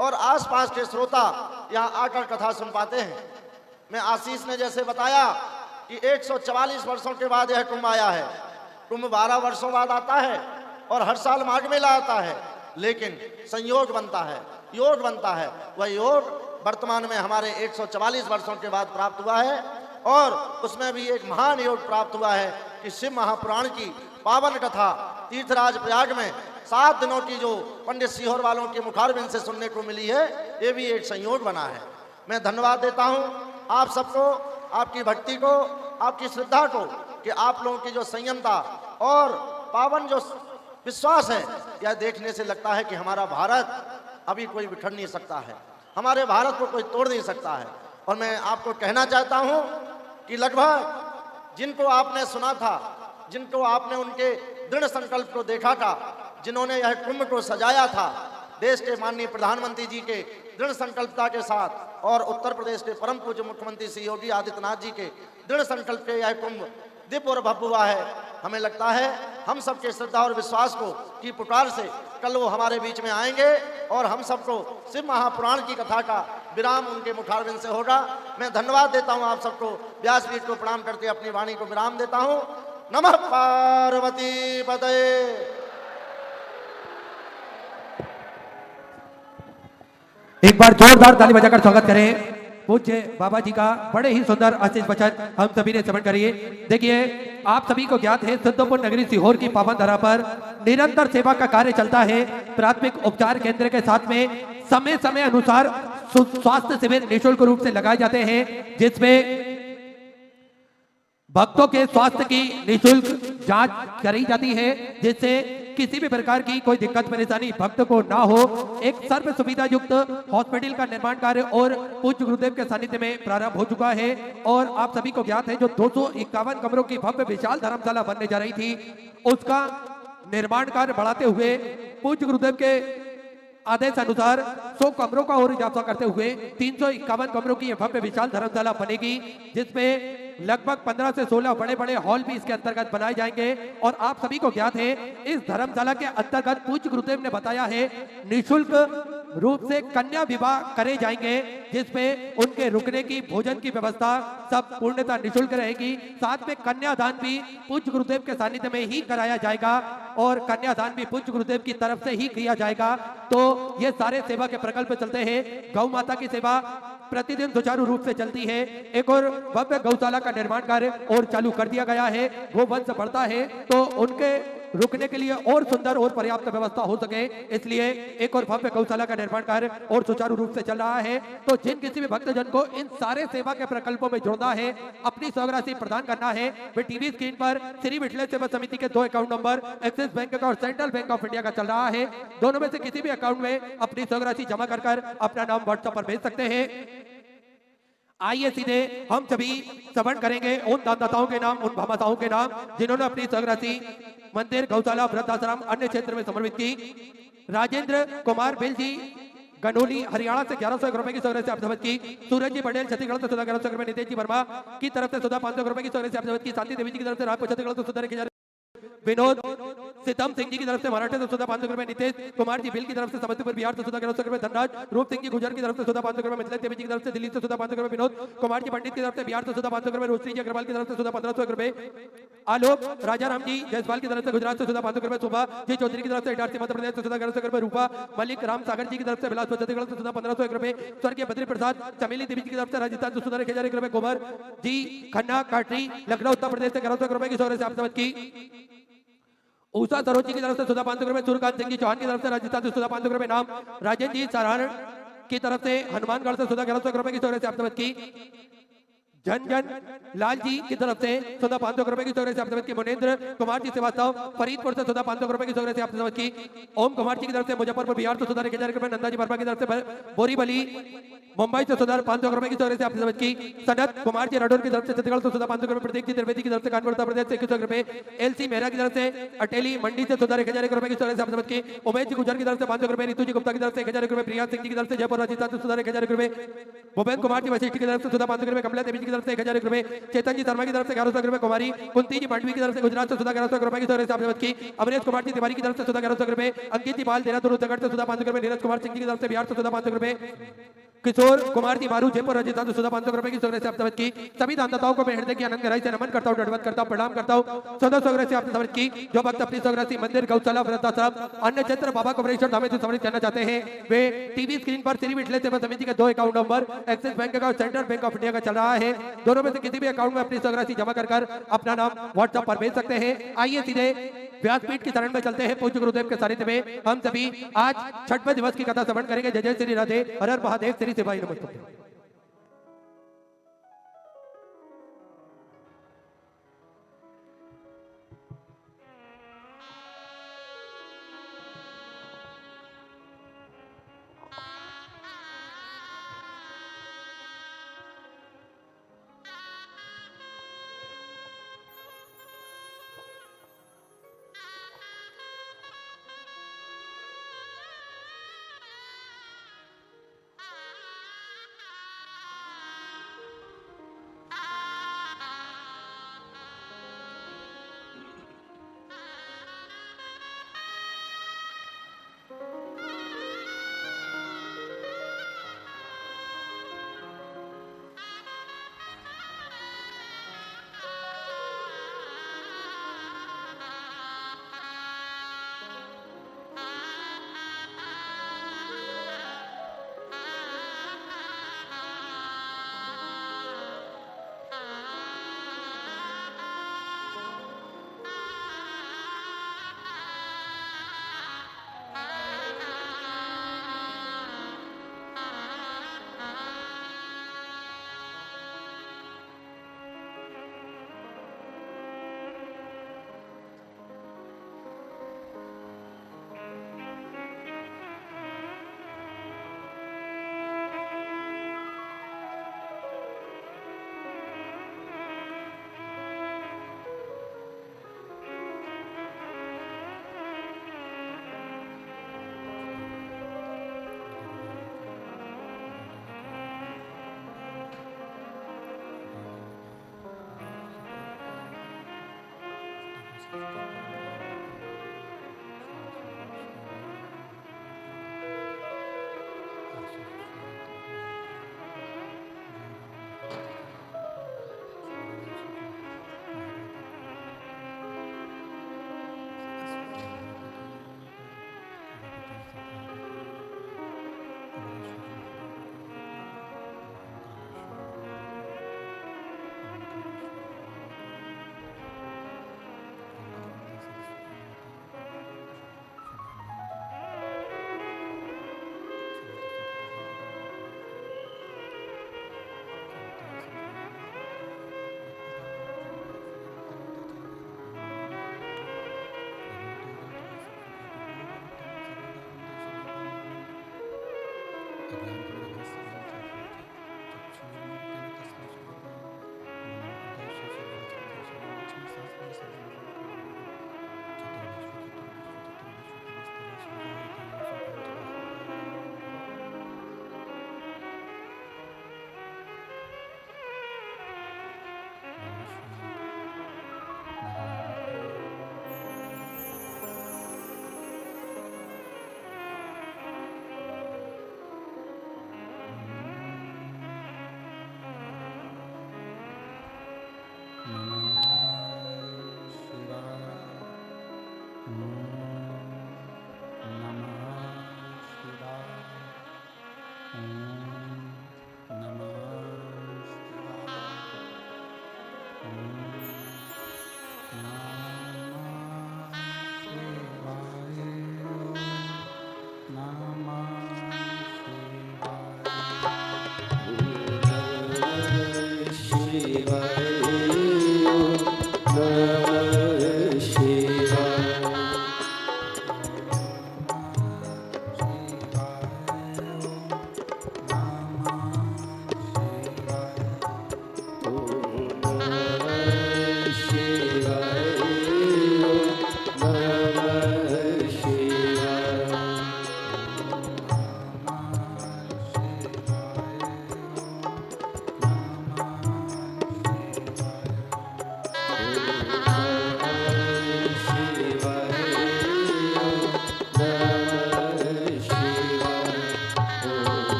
और आसपास के श्रोता यहाँ आकर कथा सुन पाते हैं। मैं आशीष ने जैसे बताया कि 144 वर्षों के बाद यह कुंभ आया है। कुंभ 12 वर्षों बाद आता है और हर साल माघ मेला आता है, लेकिन संयोग बनता है, योग बनता है। वह योग वर्तमान में हमारे 144 वर्षों के बाद प्राप्त हुआ है और उसमें भी एक महान योग प्राप्त हुआ है कि शिव महापुराण की पावन कथा तीर्थराज प्रयाग में 7 दिनों की जो पंडित सीहोर वालों के मुखारबिंद से सुनने को मिली है, ये भी एक संयोग बना है। मैं धन्यवाद देता हूँ आप सबको, आपकी भक्ति को, आपकी श्रद्धा को, कि आप लोगों की जो संयमता और पावन जो विश्वास है, यह देखने से लगता है कि हमारा भारत अभी कोई बिखर नहीं सकता है, हमारे भारत को कोई तोड़ नहीं सकता है। और मैं आपको कहना चाहता हूं कि लगभग जिनको आपने सुना था, जिनको आपने उनके दृढ़ संकल्प को देखा था, जिन्होंने यह कुंभ को सजाया था, देश के माननीय प्रधानमंत्री जी के दृढ़ संकल्पता के साथ और उत्तर प्रदेश के परम पूज्य मुख्यमंत्री श्री योगी आदित्यनाथ जी के दृढ़ संकल्प के यह कुंभ दिव्य और भव्य हुआ है। हमें लगता है हम सबके श्रद्धा और विश्वास को की पुकार से कल वो हमारे बीच में आएंगे और हम सबको शिव महापुराण की कथा का विराम उनके मुखारबिंद से होगा। मैं धन्यवाद देता हूं आप सबको, व्यासपीठ को प्रणाम करके अपनी वाणी को विराम देता हूं। नमः पार्वती पतये। एक बार जोरदार ताली बजाकर स्वागत करें पूज्य बाबा जी का। बड़े ही सुंदर आशीष वचन हम सभी ने श्रवण करिए। देखिए, आप सभी को ज्ञात है सिद्धपुर नगरी सीहोर की पावन धरा पर निरंतर सेवा का कार्य चलता है। प्राथमिक उपचार केंद्र के साथ में समय समय अनुसार स्वास्थ्य शिविर निःशुल्क रूप से लगाए जाते हैं, जिसमें भक्तों के स्वास्थ्य की निःशुल्क जांच करी जाती है, जिससे किसी भी प्रकार की कोई दिक्कत परेशानी भक्त को ना हो। एक सर्व सुविधा युक्त हॉस्पिटल का निर्माण कार्य और पूज्य गुरुदेव के सानिध्य में प्रारंभ हो चुका है। और आप सभी को ज्ञात है जो 251 कमरों की भव्य विशाल धर्मशाला बनने जा रही थी, उसका निर्माण कार्य बढ़ाते हुए पूज्य गुरुदेव के आदेश अनुसार 100 कमरों का और इजाफा करते हुए 351 कमरों की भव्य विशाल धर्मशाला बनेगी, जिसमें लगभग 15 से 16 बड़े बड़े हॉल भी इसके अंतर्गत बनाए जाएंगे। और आप सभी को ज्ञात है इस धर्मशाला के अंतर्गत पूज्य गुरुदेव ने बताया है निःशुल्क रूप से कन्या विवाह करे जाएंगे, जिसमें उनके रुकने की, भोजन की व्यवस्था सब पूर्णतः निःशुल्क रहेगी। साथ में कन्यादान भी पूज्य गुरुदेव के सानिध्य में ही कराया जाएगा और कन्यादान भी पूज्य गुरुदेव की तरफ से ही किया जाएगा। तो ये सारे सेवा के प्रकल्प चलते हैं। गौ माता की सेवा प्रतिदिन सुचारू रूप से चलती है। एक और भव्य गौशाला का निर्माण कार्य और चालू कर दिया गया है। गोवंश बढ़ता है तो उनके रुकने के लिए और सुंदर और पर्याप्त व्यवस्था हो सके, इसलिए एक और भव्य गौशाला का निर्माण कार्य और सुचारू रूप से चल रहा है। तो जिन किसी भी भक्तजन को इन सारे सेवा के प्रकल्पों में जुड़ना है, अपनी स्वराशि प्रदान करना है, वे टीवी स्क्रीन पर श्री विठलेश्वर सेवा समिति के 2 अकाउंट नंबर एक्सिस बैंक का और सेंट्रल बैंक ऑफ इंडिया का चल रहा है। दोनों में से किसी भी अकाउंट में अपनी स्वराशि जमा कर अपना नाम व्हाट्सएप पर भेज सकते हैं। आइए सीधे हम सभी श्रवण करेंगे उन दानदाताओं के नाम, उन भामाताओं के नाम जिन्होंने अपनी स्वराशि मंदिर, गौशाला, वृद्धाश्रम, अन्य क्षेत्र में समर्पित की। राजेंद्र कुमार बिल जी गनोली हरियाणा से 1101 रुपए की स्वराशि आप समझ की। सूरज जी पटेल छत्तीसगढ़ से 1100 रुपए, नितेश जी वर्मा की तरफ से 500 रुपए की स्वराशि आप समझ की। शांति देवी जी की तरफ से राजपुर छत्तीसगढ़ से 1000, विनोद सितम सिंह जी की तरफ से महाराष्ट्र से 500 रुपए, नितेश कुमार जी बिल की तरफ से समस्तीपुर बिहार से 1100 रुपए, धनराज रूप सिंह जी गुजर की तरफ से 500 रुपए, मिथिलेश देवी जी की तरफ से दिल्ली से 500 रुपए, विनोद कुमार जी पंडित की तरफ से बिहार से 500 रुपए, रोशनी जी अग्रवाल की तरफ से 1500 रुपए, आलोक राजा राम जी जयसवाल की तरफ से गुजरात से 500 रुपए, सुबह जी चौधरी की तरफ से इटारसी मध्य प्रदेश से 1100 रुपए, रूपा मलिक राम सागर जी की तरफ से बिलासपुर छत्तीसगढ़ से 1501 रुपए, स्वर्गीय बद्री प्रसाद चमेली देवी जी की तरफ से राजस्थान से 1001 रुपए, गोबर जी खन्ना काटरी लखनऊ उत्तर प्रदेश से 1100 रुपए की स्वराशि आप समझ की। उषा सरोज जी की तरफ से 500 रुपए, सूर्यकांत सिंह जी चौहान की तरफ से राजस्थान से 500 रुपए, नाम राजेंद्र जी सारण की तरफ से हनुमानगढ़ से 1100 रुपए की स्वराशि आप समझ की। झंझन लाल जी की तरफ से 500 रुपए की स्वराशि आप समझ की। मुनेन्द्र कुमार जी श्रीवास्तव फरीदपुर से 500 रुपए की स्वराशि आप समझ की। ओम कुमार जी की तरफ से मुजफ्फरपुर बिहार से 1000 रुपए, नंदा जी वर्मा की तरफ से बोरीवली मुंबई से 500 रुपए की स्वराशि आप समझ की। सनत कुमार जी राठौर की तरफ से छत्तीसगढ़ से 500 रुपए, प्रदीप जी त्रिवेदी की तरफ से कानपुर उत्तर प्रदेश से 2100 रुपए, एलसी मेहरा की तरफ से अटेली मंडी से 1000 रुपए की स्वराशि आप समझ की। उमेश जी गुजर की तरफ से 500 रुपए, ऋतु जी गुप्ता की तरफ से 1000 रुपए, प्रिया सिंह जी की तरफ से जयपुर राजस्थान से 1000 रुपए, भूपेंद्र कुमार जी वशिष्ठ की तरफ से 500 रुपए, कमला देवी जी की तरफ से 1000 रुपए, चेतन जी शर्मा की तरफ से 1100 रुपए, कुमारी कुंती जी मांडवी की तरफ से गुजरात से 1100 रुपए की स्वराशि आप समझ की। अमरेश कुमार जी तिवारी की तरफ से 1100 रुपए, अंकित जी पाल देहरादून उत्तराखंड से 500 रुपए, नीरज कुमार सिंह जी की तरफ से बिहार से 500 रुपए, किशोर कुमार जी मारू जयपुर राजस्थान से 500 रुपए की स्वराशि आप समझ की। सभी दानदाताओं को मैं हृदय की आनंद गहराई से नमन करता हूँ, दंडवत करता हूँ, प्रणाम करता हूँ। 14 स्वराशि आपने समझ की। जो भक्त अपनी स्वराशि मंदिर, गौशाला, वृद्धाश्रम, अन्य क्षेत्र बाबा कमरेश्वर धाम में समर्पित करना चाहते हैं, वे टीवी स्क्रीन पर श्री विठलेश्वर सेवा समिति के 2 अकाउंट नंबर एक्सिस बैंक का और सेंट्रल बैंक ऑफ इंडिया का चल रहा है। दोनों में से किसी भी अकाउंट में अपनी स्वराशि जमा कर अपना नाम व्हाट्सएप पर भेज सकते हैं। आइए सीधे व्यासपीठ की शरण में चलते हैं। पूज्य गुरुदेव के सानिध्य में हम सभी आज छठवें दिवस की कथा श्रवण करेंगे। जय जय श्री राधे, हर हर महादेव, श्री शिवाय नमः।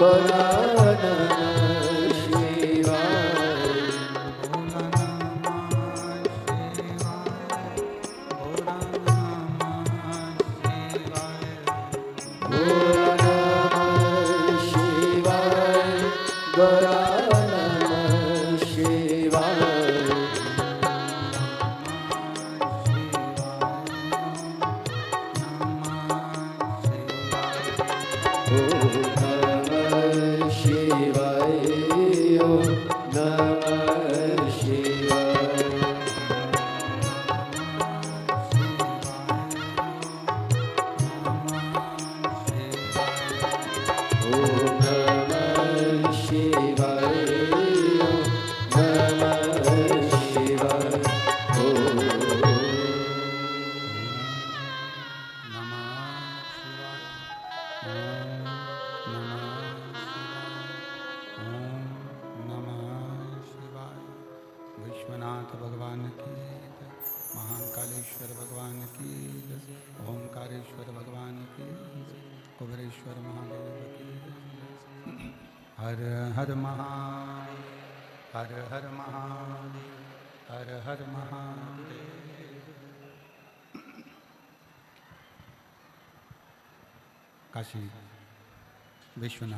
बोला नमः शिवाय। बोला नमः शिवाय, बोला नमः शिवाय। ओम नमः शिवाय, ओम नमः शिवाय। ओम नमः शिवाय, ओम नमः शिवाय। ओम विश्वनाथ भगवान की जय, महाकालेश्वर भगवान की जय, ओमकारेश्वर भगवान की जय, कुबेरेश्वर महादेव की जय। हर हर महादेव, हर हर महादेव, हर हर महादेव। काशी विश्वनाथ।